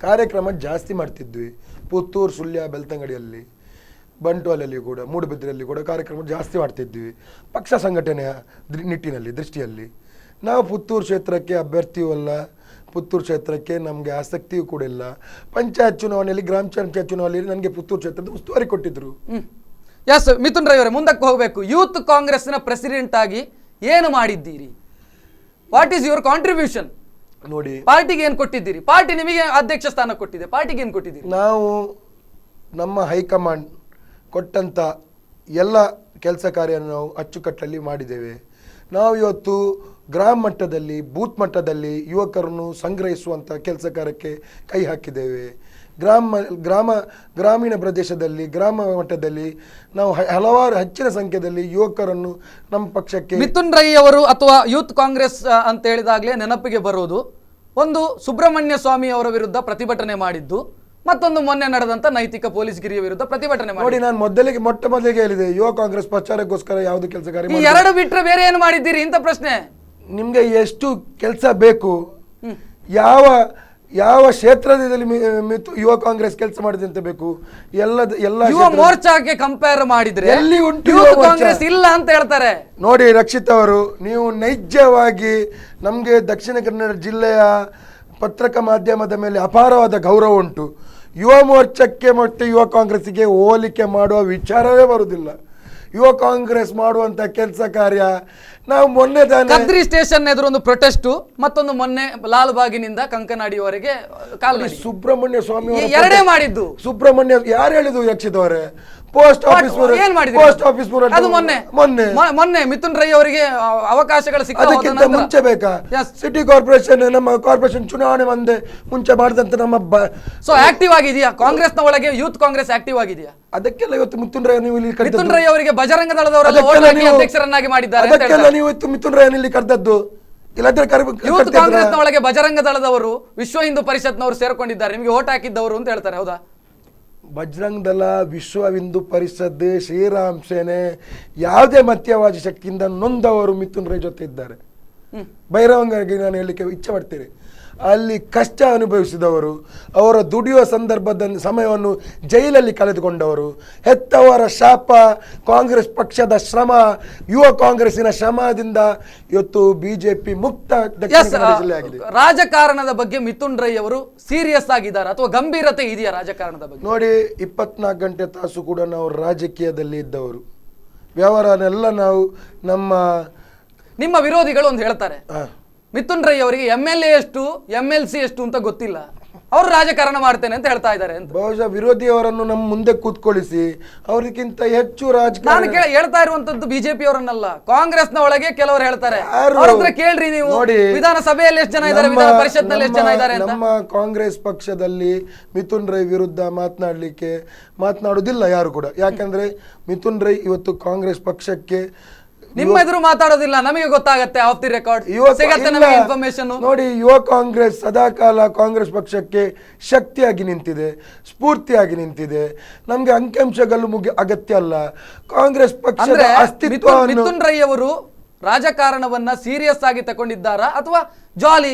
[SPEAKER 2] ಕಾರ್ಯಕ್ರಮ ಜಾಸ್ತಿ ಮಾಡ್ತಿದ್ವಿ. ಪುತ್ತೂರು, ಸುಳ್ಯ, ಬೆಳ್ತಂಗಡಿಯಲ್ಲಿ, ಬಂಟ್ವಾಲಲ್ಲಿ ಕೂಡ, ಮೂಡುಬಿದ್ರೆಯಲ್ಲಿ ಕೂಡ ಕಾರ್ಯಕ್ರಮ ಜಾಸ್ತಿ ಮಾಡ್ತಿದ್ವಿ. ಪಕ್ಷ ಸಂಘಟನೆಯ ದೃಷ್ಟಿಯಲ್ಲಿ ನಾವು ಪುತ್ತೂರು ಕ್ಷೇತ್ರಕ್ಕೆ ಅಭ್ಯರ್ಥಿಯೂ ಅಲ್ಲ, ಪುತ್ತೂರು ಕ್ಷೇತ್ರಕ್ಕೆ ನಮಗೆ ಆಸಕ್ತಿಯೂ ಕೂಡ ಇಲ್ಲ. ಪಂಚಾಯತ್ ಚುನಾವಣೆಯಲ್ಲಿ, ಗ್ರಾಮ ಪಂಚಾಯತ್ ಚುನಾವಣೆಯಲ್ಲಿ ನನಗೆ ಪುತ್ತೂರು ಕ್ಷೇತ್ರದ ಉಸ್ತುವಾರಿ ಕೊಟ್ಟಿದ್ರು.
[SPEAKER 1] ಎಸ್, ಮಿಥುನ್ ರೈ ಅವರೇ ಮುಂದಕ್ಕೆ ಹೋಗಬೇಕು. ಯೂತ್ ಕಾಂಗ್ರೆಸ್ನ ಪ್ರೆಸಿಡೆಂಟ್ ಆಗಿ ಏನು ಮಾಡಿದ್ದೀರಿ? What is your contribution?
[SPEAKER 2] ನೋಡಿ,
[SPEAKER 1] ಪಾರ್ಟಿಗೆ ಏನು ಕೊಟ್ಟಿದ್ದೀರಿ? ಪಾರ್ಟಿ ನಿಮಗೆ ಅಧ್ಯಕ್ಷ ಸ್ಥಾನ ಕೊಟ್ಟಿದೆ, ಪಾರ್ಟಿಗೆ ಏನು ಕೊಟ್ಟಿದ್ದೀರಿ?
[SPEAKER 2] ನಾವು ನಮ್ಮ ಹೈಕಮಾಂಡ್ ಕೊಟ್ಟಂಥ ಎಲ್ಲ ಕೆಲಸ ಕಾರ್ಯವನ್ನು ನಾವು ಅಚ್ಚುಕಟ್ಟಲ್ಲಿ ಮಾಡಿದ್ದೇವೆ. ನಾವು ಇವತ್ತು ಗ್ರಾಮ ಮಟ್ಟದಲ್ಲಿ, ಬೂತ್ ಮಟ್ಟದಲ್ಲಿ ಯುವಕರನ್ನು ಸಂಗ್ರಹಿಸುವಂಥ ಕೆಲಸ ಕಾರ್ಯಕ್ಕೆ ಕೈ ಹಾಕಿದ್ದೇವೆ. ಗ್ರಾಮೀಣ ಪ್ರದೇಶದಲ್ಲಿ, ಗ್ರಾಮ ಮಟ್ಟದಲ್ಲಿ ನಾವು ಹಲವಾರು ಹೆಚ್ಚಿನ ಸಂಖ್ಯೆಯಲ್ಲಿ ಯುವಕರನ್ನು ನಮ್ಮ ಪಕ್ಷಕ್ಕೆ.
[SPEAKER 1] ಮಿಥುನ್ ರೈ ಅವರು ಅಥವಾ ಯೂತ್ ಕಾಂಗ್ರೆಸ್ ಅಂತ ಹೇಳಿದಾಗಲೇ ನೆನಪಿಗೆ ಬರೋದು ಒಂದು ಸುಬ್ರಹ್ಮಣ್ಯ ಸ್ವಾಮಿ ಅವರ ವಿರುದ್ಧ ಪ್ರತಿಭಟನೆ ಮಾಡಿದ್ದು, ಮತ್ತೊಂದು ಮೊನ್ನೆ ನಡೆದಂತ ನೈತಿಕ ಪೊಲೀಸ್ ಗಿರಿಯ ವಿರುದ್ಧ ಪ್ರತಿಭಟನೆ
[SPEAKER 2] ನೋಡಿ. ನಾನು ಮೊಟ್ಟ ಮೊದಲಿಗೆ ಹೇಳಿದೆ, ಯುವ ಕಾಂಗ್ರೆಸ್ ಪ್ರಚಾರಕ್ಕೋಸ್ಕರ ಯಾವುದು ಕೆಲಸ ಕಾರ್ಯ
[SPEAKER 1] ಎರಡು ಬಿಟ್ರೆ ಬೇರೆ ಏನು ಮಾಡಿದ್ದೀರಿ ಇಂತ ಪ್ರಶ್ನೆ.
[SPEAKER 2] ನಿಮ್ಗೆ ಎಷ್ಟು ಕೆಲಸ ಬೇಕು, ಯಾವ ಕ್ಷೇತ್ರದಲ್ಲಿ ಯುವ ಕಾಂಗ್ರೆಸ್ ಕೆಲಸ ಮಾಡಿದೆ ಅಂತ ಬೇಕು? ಎಲ್ಲ
[SPEAKER 1] ಯುವ ಮೋರ್ಚಾಕ್ಕೆ ಕಂಪೇರ್ ಮಾಡಿದ್ರೆ
[SPEAKER 2] ಎಲ್ಲಿ ಉಂಟು
[SPEAKER 1] ಕಾಂಗ್ರೆಸ್ ಇಲ್ಲ ಅಂತ ಹೇಳ್ತಾರೆ.
[SPEAKER 2] ನೋಡಿ ರಕ್ಷಿತ್ ಅವರು, ನೀವು ನೈಜವಾಗಿ ನಮ್ಗೆ ದಕ್ಷಿಣ ಕನ್ನಡ ಜಿಲ್ಲೆಯ ಪತ್ರಿಕಾ ಮಾಧ್ಯಮದ ಮೇಲೆ ಅಪಾರವಾದ ಗೌರವ ಉಂಟು. ಯುವ ಮೋರ್ಚಾಕ್ಕೆ ಮತ್ತು ಯುವ ಕಾಂಗ್ರೆಸ್ಗೆ ಹೋಲಿಕೆ ಮಾಡುವ ವಿಚಾರವೇ ಬರುವುದಿಲ್ಲ. ಯುವ ಕಾಂಗ್ರೆಸ್ ಮಾಡುವಂತ ಕೆಲಸ ಕಾರ್ಯ ನಾವು ಮೊನ್ನೆ
[SPEAKER 1] ಕದ್ರಿ ಸ್ಟೇಷನ್ ಎದುರು ಒಂದು ಪ್ರೊಟೆಸ್ಟ್, ಮತ್ತೊಂದು ಮೊನ್ನೆ ಲಾಲ್ಬಾಗಿನಿಂದ ಕಂಕನಾಡಿಯವರೆಗೆ
[SPEAKER 2] ಸುಬ್ರಹ್ಮಣ್ಯ ಸ್ವಾಮಿ
[SPEAKER 1] ಎರಡೇ ಮಾಡಿದ್ದು.
[SPEAKER 2] ಸುಬ್ರಹ್ಮಣ್ಯ ಯಾರು ಹೇಳಿದ್ರು ರಕ್ಷಿತ್ ಅವರೇ? ಪೋಸ್ಟ್ ಆಫೀಸ್
[SPEAKER 1] ಅದು ಮೊನ್ನೆ ಮಿಥುನ್ ರೈ ಅವರಿಗೆ ಅವಕಾಶಗಳು
[SPEAKER 2] ಸಿಕ್ಕಿದ್ದಕ್ಕಿಂತ ಮುಂಚೆ ಬೇಕಾ? ಸಿಟಿ ಕಾರ್ಪೊರೇಷನ್, ನಮ್ಮ ಕಾರ್ಪೊರೇಷನ್ ಚುನಾವಣೆ ಮುಂಚೆ ಮಾಡಿದಂತ ನಮ್ಮ
[SPEAKER 1] ಸೊ ಆಕ್ಟಿವ್ ಆಗಿದೆಯಾ ಕಾಂಗ್ರೆಸ್ ನ ಒಳಗೆ? ಯೂತ್ ಕಾಂಗ್ರೆಸ್ ಆಕ್ಟಿವ್ ಆಗಿದೆಯಾ?
[SPEAKER 2] ಅದಕ್ಕೆಲ್ಲ ಇವತ್ತು ಮಿಥುನ್ ರೈ ನೀವು ಇಲ್ಲಿ
[SPEAKER 1] ಮಿಥುನ್ ರೈ ಅವರಿಗೆ ಬಜರಂಗ ದಳದವರೆಲ್ಲ ಅಧ್ಯಕ್ಷರನ್ನಾಗಿ ಮಾಡಿದ್ದಾರೆ.
[SPEAKER 2] ಅದಕ್ಕೆಲ್ಲ ನೀವು ಇವತ್ತು ಮಿಥುನ್ ರೈ ಇಲ್ಲಿ ಕರೆದದ್ದು.
[SPEAKER 1] ಯೂತ್ ಕಾಂಗ್ರೆಸ್ ನ ಒಳಗೆ ಬಜರಂಗ ದಳದವರು, ವಿಶ್ವ ಹಿಂದೂ ಪರಿಷತ್ನವರು ಸೇರ್ಕೊಂಡಿದ್ದಾರೆ, ನಿಮಗೆ ಓಟ್ ಹಾಕಿದ್ದವರು ಅಂತ ಹೇಳ್ತಾರೆ, ಹೌದಾ?
[SPEAKER 2] ಬಜರಂಗ ದಳ, ವಿಶ್ವ ಹಿಂದೂ ಪರಿಷತ್, ಶ್ರೀರಾಮ್ ಸೇನೆ, ಯಾವುದೇ ಮತ್ಯವಾದಿ ಶಕ್ತಿಯಿಂದ ನೊಂದವರು ಮಿಥುನ್ ರೈ ಜೊತೆ ಇದ್ದಾರೆ. ಬಹಿರಂಗವಾಗಿ ನಾನು ಹೇಳಲಿಕ್ಕೆ ಇಚ್ಛೆ ಪಡ್ತೇನೆ. ಅಲ್ಲಿ ಕಷ್ಟ ಅನುಭವಿಸಿದವರು, ಅವರ ದುಡಿಯುವ ಸಂದರ್ಭದ ಸಮಯವನ್ನು ಜೈಲಲ್ಲಿ ಕಳೆದುಕೊಂಡವರು, ಹೆತ್ತವರ ಶಾಪ, ಕಾಂಗ್ರೆಸ್ ಪಕ್ಷದ ಶ್ರಮ, ಯುವ ಕಾಂಗ್ರೆಸ್ಸಿನ ಶ್ರಮದಿಂದ ಇವತ್ತು ಬಿಜೆಪಿ ಮುಕ್ತ ದಕ್ಷಿಣ ಕನ್ನಡ ಜಿಲ್ಲೆ ಆಗಿದೆ.
[SPEAKER 1] ರಾಜಕಾರಣದ ಬಗ್ಗೆ ಮಿಥುನ್ ರೈ ಅವರು ಸೀರಿಯಸ್ ಆಗಿದ್ದಾರೆ ಅಥವಾ ಗಂಭೀರತೆ ಇದೆಯಾ ರಾಜಕಾರಣದ ಬಗ್ಗೆ?
[SPEAKER 2] ನೋಡಿ, 24 ಗಂಟೆ ತಾಸು ಕೂಡ ನಾವು ರಾಜಕೀಯದಲ್ಲಿ ಇದ್ದವರು, ವ್ಯವಹಾರನೆಲ್ಲ ನಾವು
[SPEAKER 1] ನಿಮ್ಮ ವಿರೋಧಿಗಳು ಒಂದು ಹೇಳ್ತಾರೆ, ಮಿಥುನ್ ರೈ ಅವರಿಗೆ MLA ಎಷ್ಟು MLC ಎಷ್ಟು ಅಂತ ಗೊತ್ತಿಲ್ಲ, ಅವರು ರಾಜಕಾರಣ ಮಾಡ್ತೇನೆ ಅಂತ ಹೇಳ್ತಾ ಇದ್ದಾರೆ ಅಂತ.
[SPEAKER 2] ಬಹುಶಃ ವಿರೋಧಿಯವರನ್ನು ನಮ್ಮ ಮುಂದೆ ಕೂತ್ಕೊಳಿಸಿ ಅವರಿಗಿಂತ ಹೆಚ್ಚು
[SPEAKER 1] ನಾನು ಹೇಳ್ತಾ ಇರುವಂತದ್ದು ಬಿಜೆಪಿ ಅವರನ್ನಲ್ಲ, ಕಾಂಗ್ರೆಸ್ನ ಒಳಗೆ ಕೆಲವರು ಹೇಳ್ತಾರೆ. ಅವ್ರ ಹತ್ರ ಕೇಳ್ರಿ ನೀವು, ವಿಧಾನಸಭೆಯಲ್ಲಿ ಎಷ್ಟು ಜನ ಇದ್ದಾರೆ, ವಿಧಾನ ಪರಿಷತ್ನಲ್ಲಿ ಎಷ್ಟು ಜನ ಇದ್ದಾರೆ ಅಂತ.
[SPEAKER 2] ನಮ್ಮ ಕಾಂಗ್ರೆಸ್ ಪಕ್ಷದಲ್ಲಿ ಮಿಥುನ್ ರೈ ವಿರುದ್ಧ ಮಾತನಾಡುವುದಿಲ್ಲ ಯಾರು ಕೂಡ. ಯಾಕಂದ್ರೆ ಮಿಥುನ್ ರೈ ಇವತ್ತು ಕಾಂಗ್ರೆಸ್ ಪಕ್ಷಕ್ಕೆ
[SPEAKER 1] ನಿಮ್ಮ ಎದುರು ಮಾತಾಡೋದಿಲ್ಲ, ನಮಗೆ ಗೊತ್ತಾಗತ್ತೆ ಆಫ್ ದಿ ರೆಕಾರ್ಡ್ ಇನ್ಫಾರ್ಮೇಶನ್.
[SPEAKER 2] ನೋಡಿ, ಯುವ ಕಾಂಗ್ರೆಸ್ ಸದಾಕಾಲ ಕಾಂಗ್ರೆಸ್ ಪಕ್ಷಕ್ಕೆ ಶಕ್ತಿಯಾಗಿ ನಿಂತಿದೆ, ಸ್ಫೂರ್ತಿಯಾಗಿ ನಿಂತಿದೆ. ನಮ್ಗೆ ಅಂಕಿಅಂಶಗಳು ಅಗತ್ಯ ಅಲ್ಲ. ಕಾಂಗ್ರೆಸ್ ಪಕ್ಷದ ಅಸ್ತಿತ್ವ.
[SPEAKER 1] ಮಿಥುನ್ ರೈ ಅವರು ರಾಜಕಾರಣವನ್ನ ಸೀರಿಯಸ್ ಆಗಿ ತಗೊಂಡಿದ್ದಾರಾ ಅಥವಾ ಜಾಲಿ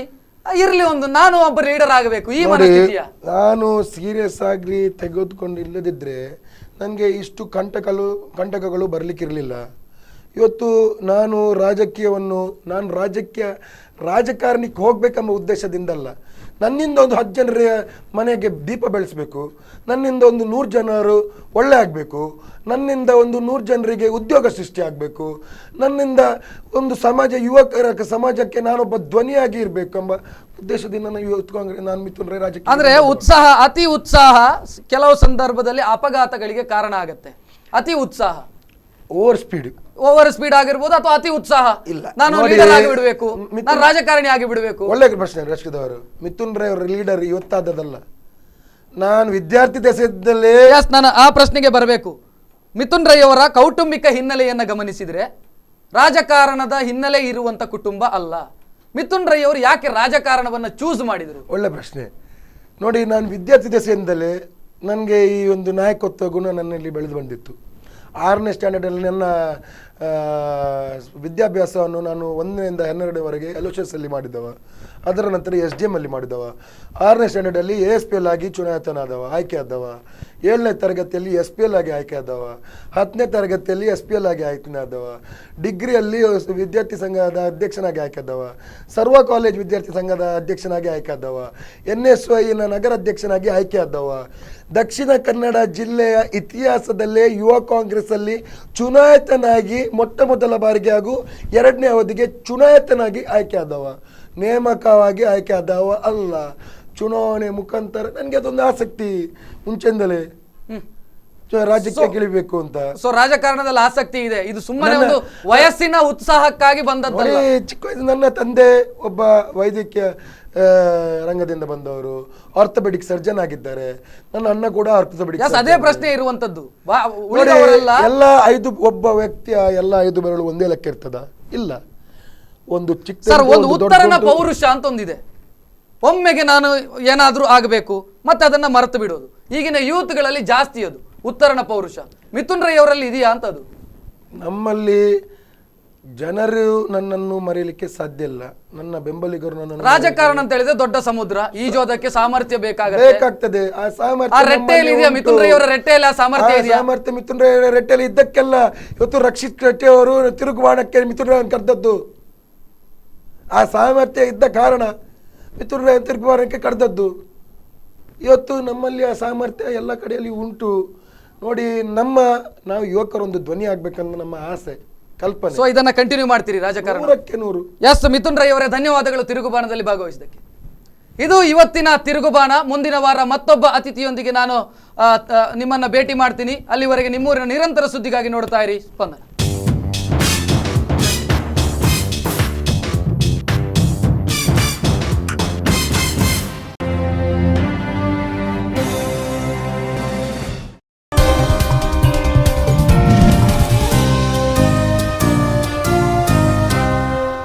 [SPEAKER 1] ಇರ್ಲಿ ಒಂದು ನಾನು ಒಬ್ಬ ಲೀಡರ್ ಆಗಬೇಕು ಈ ಮನಸ್ಥಿತಿಯ?
[SPEAKER 2] ನಾನು ಸೀರಿಯಸ್ ಆಗಿ ತೆಗೆದುಕೊಂಡಿಲ್ಲದಿದ್ರೆ ನನಗೆ ಇಷ್ಟು ಕಂಟಕಗಳು ಬರ್ಲಿಕ್ಕಿರಲಿಲ್ಲ. ಇವತ್ತು ನಾನು ರಾಜಕಾರಣಕ್ಕೆ ಹೋಗ್ಬೇಕೆಂಬ ಉದ್ದೇಶದಿಂದಲ್ಲ. ನನ್ನಿಂದ ಒಂದು 10 ಜನರ ಮನೆಗೆ ದೀಪ ಬೆಳೆಸಬೇಕು, ನನ್ನಿಂದ ಒಂದು 100 ಜನರು ಒಳ್ಳೆ ಆಗಬೇಕು, ನನ್ನಿಂದ ಒಂದು 100 ಜನರಿಗೆ ಉದ್ಯೋಗ ಸೃಷ್ಟಿ ಆಗಬೇಕು, ನನ್ನಿಂದ ಒಂದು ಸಮಾಜಕ್ಕೆ ನಾನೊಬ್ಬ ಧ್ವನಿಯಾಗಿ ಇರಬೇಕು ಎಂಬ ಉದ್ದೇಶದಿಂದ ನಾನು ಮಿಥುನ್ ರೈ ರಾಜಕೀಯ.
[SPEAKER 1] ಅಂದ್ರೆ ಅತಿ ಉತ್ಸಾಹ ಕೆಲವು ಸಂದರ್ಭದಲ್ಲಿ ಅಪಘಾತಗಳಿಗೆ ಕಾರಣ ಆಗತ್ತೆ. ಅತಿ ಉತ್ಸಾಹ, ಓವರ್ ಸ್ಪೀಡ್ ಆಗಿರ್ಬೋದು ಅಥವಾ ಅತಿ ಉತ್ಸಾಹ, ನಾನು ಲೀಡರ್ ಆಗಿ ಬಿಡಬೇಕು, ನಾನು ರಾಜಕಾರಣಿ ಆಗಿ ಬಿಡಬೇಕು.
[SPEAKER 2] ಒಳ್ಳೆ ಪ್ರಶ್ನೆ ರಕ್ಷಿತ್ ಅವರು. ಮಿಥುನ್ ರೈ ಅವರ ಲೀಡರ್ ಇವತ್ತಾದದಲ್ಲ, ನಾನು ವಿದ್ಯಾರ್ಥಿ ದಶೆಯಲ್ಲೇ.
[SPEAKER 1] ನಾನು ಆ ಪ್ರಶ್ನೆಗೆ ಬರಬೇಕು. ಮಿಥುನ್ ರೈ ಅವರ ಕೌಟುಂಬಿಕ ಹಿನ್ನೆಲೆಯನ್ನ ಗಮನಿಸಿದ್ರೆ ರಾಜಕಾರಣದ ಹಿನ್ನೆಲೆ ಇರುವಂತ ಕುಟುಂಬ ಅಲ್ಲ. ಮಿಥುನ್ ರೈ ಅವರು ಯಾಕೆ ರಾಜಕಾರಣವನ್ನ ಚೂಸ್ ಮಾಡಿದ್ರು?
[SPEAKER 2] ಒಳ್ಳೆ ಪ್ರಶ್ನೆ. ನೋಡಿ, ನಾನು ವಿದ್ಯಾರ್ಥಿ ದಶೆಯಿಂದಲೇ ನನಗೆ ಈ ಒಂದು ನಾಯಕತ್ವ ಗುಣ ನನ್ನಲ್ಲಿ ಬೆಳೆದು ಬಂದಿತ್ತು. 6ನೇ ಸ್ಟ್ಯಾಂಡರ್ಡಲ್ಲಿ ನನ್ನ ವಿದ್ಯಾಭ್ಯಾಸವನ್ನು ನಾನು 1ರಿಂದ 12ವರೆಗೆ LHS ಅಲ್ಲಿ ಮಾಡಿದ್ದವ. ಅದರ ನಂತರ SDM ಅಲ್ಲಿ ಮಾಡಿದವ. 6ನೇ ಸ್ಟ್ಯಾಂಡರ್ಡಲ್ಲಿ ASPL ಆಗಿ ಚುನಾಯಿತನಾದವ, ಆಯ್ಕೆ ಆದವ. 7ನೇ ತರಗತಿಯಲ್ಲಿ SPL ಆಗಿ ಆಯ್ಕೆ ಆದವ. 10ನೇ ತರಗತಿಯಲ್ಲಿ SPL ಆಗಿ ಆಯ್ಕೆಯಾದವ. ಡಿಗ್ರಿಯಲ್ಲಿ ವಿದ್ಯಾರ್ಥಿ ಸಂಘದ ಅಧ್ಯಕ್ಷನಾಗಿ ಆಯ್ಕೆ ಆದವ. ಸರ್ವ ಕಾಲೇಜ್ ವಿದ್ಯಾರ್ಥಿ ಸಂಘದ ಅಧ್ಯಕ್ಷನಾಗಿ ಆಯ್ಕೆ ಆದವ. NSYನ ನಗರ ಅಧ್ಯಕ್ಷನಾಗಿ ಆಯ್ಕೆ ಆದವ. ದಕ್ಷಿಣ ಕನ್ನಡ ಜಿಲ್ಲೆಯ ಇತಿಹಾಸದಲ್ಲೇ ಯುವ ಕಾಂಗ್ರೆಸ್ ಅಲ್ಲಿ ಚುನಾಯಿತನಾಗಿ ಮೊದಲ ಬಾರಿಗೆ ಹಾಗೂ 2ನೇ ಅವಧಿಗೆ ಚುನಾಯಿತನಾಗಿ ಆಯ್ಕೆ ಆದವ. ನೇಮಕವಾಗಿ ಆಯ್ಕೆ ಆದವ ಅಲ್ಲ, ಚುನಾವಣೆ ಮುಖಾಂತರ. ನನಗೆ ಅದೊಂದು ಆಸಕ್ತಿ ಮುಂಚೆಯಿಂದಲೇ ರಾಜಕೀಯ ಇಳಿಬೇಕು ಅಂತ.
[SPEAKER 1] ಸೊ ರಾಜಕಾರಣದಲ್ಲಿ ಆಸಕ್ತಿ ಇದೆ, ಇದು ಸುಮ್ಮನೆ ಒಂದು ವಯಸ್ಸಿನ ಉತ್ಸಾಹಕ್ಕಾಗಿ ಬಂದದ್ದಲ್ಲ.
[SPEAKER 2] ಚಿಕ್ಕ ವಯಸ್ಸು ನನ್ನ ತಂದೆ ಒಬ್ಬ ವೈದ್ಯಕೀಯ ರಂಗದಿಂದ ಬಂದವರು, ಆರ್ಥೋಪೆಡಿಕ್ ಸರ್ಜನ್ ಆಗಿದ್ದಾರೆ. ನನ್ನ ಅಣ್ಣ ಕೂಡ ಆರ್ಥೋಪೆಡಿಕ್.
[SPEAKER 1] ಅದೇ ಪ್ರಶ್ನೆ ಇರುವಂತದ್ದು.
[SPEAKER 2] ಎಲ್ಲ ಒಬ್ಬ ವ್ಯಕ್ತಿಯ ಎಲ್ಲ 5 ಬೆರಳು ಒಂದೇ ಲೆಕ್ಕ ಇರ್ತದ? ಇಲ್ಲ. ಒಂದು
[SPEAKER 1] ಉತ್ತರನ ಪೌರುಷ ಅಂತ ಒಂದಿದೆ. ಒಮ್ಮೆಗೆ ನಾನು ಏನಾದ್ರೂ ಆಗಬೇಕು ಮತ್ತೆ ಅದನ್ನ ಮರೆತು ಬಿಡೋದು. ಈಗಿನ ಯೂತ್ಗಳಲ್ಲಿ ಜಾಸ್ತಿ ಅದು ಉತ್ತರನ ಪೌರುಷ. ಮಿಥುನ್ ರೈ ಅವರಲ್ಲಿ ಇದೆಯಾ ಅಂತ? ಅದು ನಮ್ಮಲ್ಲಿ
[SPEAKER 2] ಜನರು ನನ್ನನ್ನು ಮರೆಯಲಿಕ್ಕೆ ಸಾಧ್ಯ ಇಲ್ಲ. ನನ್ನ ಬೆಂಬಲಿಗರು ನನ್ನನ್ನು.
[SPEAKER 1] ರಾಜಕಾರಣ ಅಂತ ಹೇಳಿದ್ರೆ ದೊಡ್ಡ ಸಮುದ್ರ, ಈಜೋದಕ್ಕೆ ಸಾಮರ್ಥ್ಯ ಬೇಕಾಗ್ತದೆ.
[SPEAKER 2] ಆ ಸಾಮರ್ಥ್ಯ
[SPEAKER 1] ಮಿಥುನ್ ರೈ ಅವರ ರೆಟ್ಟೆಯಲ್ಲಿ ಆ ಸಾಮರ್ಥ್ಯ ಇದೆಯಾ?
[SPEAKER 2] ಸಾಮರ್ಥ್ಯ ಮಿಥುನ್ ರೈ ರೆಟ್ಟೆಯಲ್ಲಿ ಇದ್ದಕ್ಕೆಲ್ಲ ಇವತ್ತು ರಕ್ಷಿತ್ ರೆಡ್ಡಿ ಅವರು ತಿರುಗುಬಾಣಕ್ಕೆ ಮಿಥುನ್ ರೈ ಕರೆದದ್ದು. ಆ ಸಾಮರ್ಥ್ಯ ಇದ್ದ ಕಾರಣ ಮಿಥುನ್ ರೈ ತಿರುಗುಬಾಣಕ್ಕೆ ಕರೆದದ್ದು. ಇವತ್ತು ನಮ್ಮಲ್ಲಿ ಆ ಸಾಮರ್ಥ್ಯ ಎಲ್ಲ ಕಡೆಯಲ್ಲಿ ಉಂಟು. ನೋಡಿ, ನಾವು ಯುವಕರೊಂದು ಧ್ವನಿ ಆಗ್ಬೇಕನ್ನೋ ನಮ್ಮ ಆಸೆ, ಕಲ್ಪನೆ.
[SPEAKER 1] ಸೊ ಇದನ್ನ ಕಂಟಿನ್ಯೂ ಮಾಡ್ತೀರಿ ರಾಜಕಾರಣ?
[SPEAKER 2] 100ಕ್ಕೆ 100.
[SPEAKER 1] ಎಸ್, ಮಿಥುನ್ ರೈ ಅವರೇ ಧನ್ಯವಾದಗಳು ತಿರುಗುಬಾಣದಲ್ಲಿ ಭಾಗವಹಿಸಿದ್ದಕ್ಕೆ. ಇದು ಇವತ್ತಿನ ತಿರುಗುಬಾಣ. ಮುಂದಿನ ವಾರ ಮತ್ತೊಬ್ಬ ಅತಿಥಿಯೊಂದಿಗೆ ನಾನು ನಿಮ್ಮನ್ನ ಭೇಟಿ ಮಾಡ್ತೀನಿ. ಅಲ್ಲಿವರೆಗೆ ನಿಮ್ಮೂರಿನ ನಿರಂತರ ಸುದ್ದಿಗಾಗಿ ನೋಡ್ತಾ ಇರಿ ಸ್ಪಂದನ.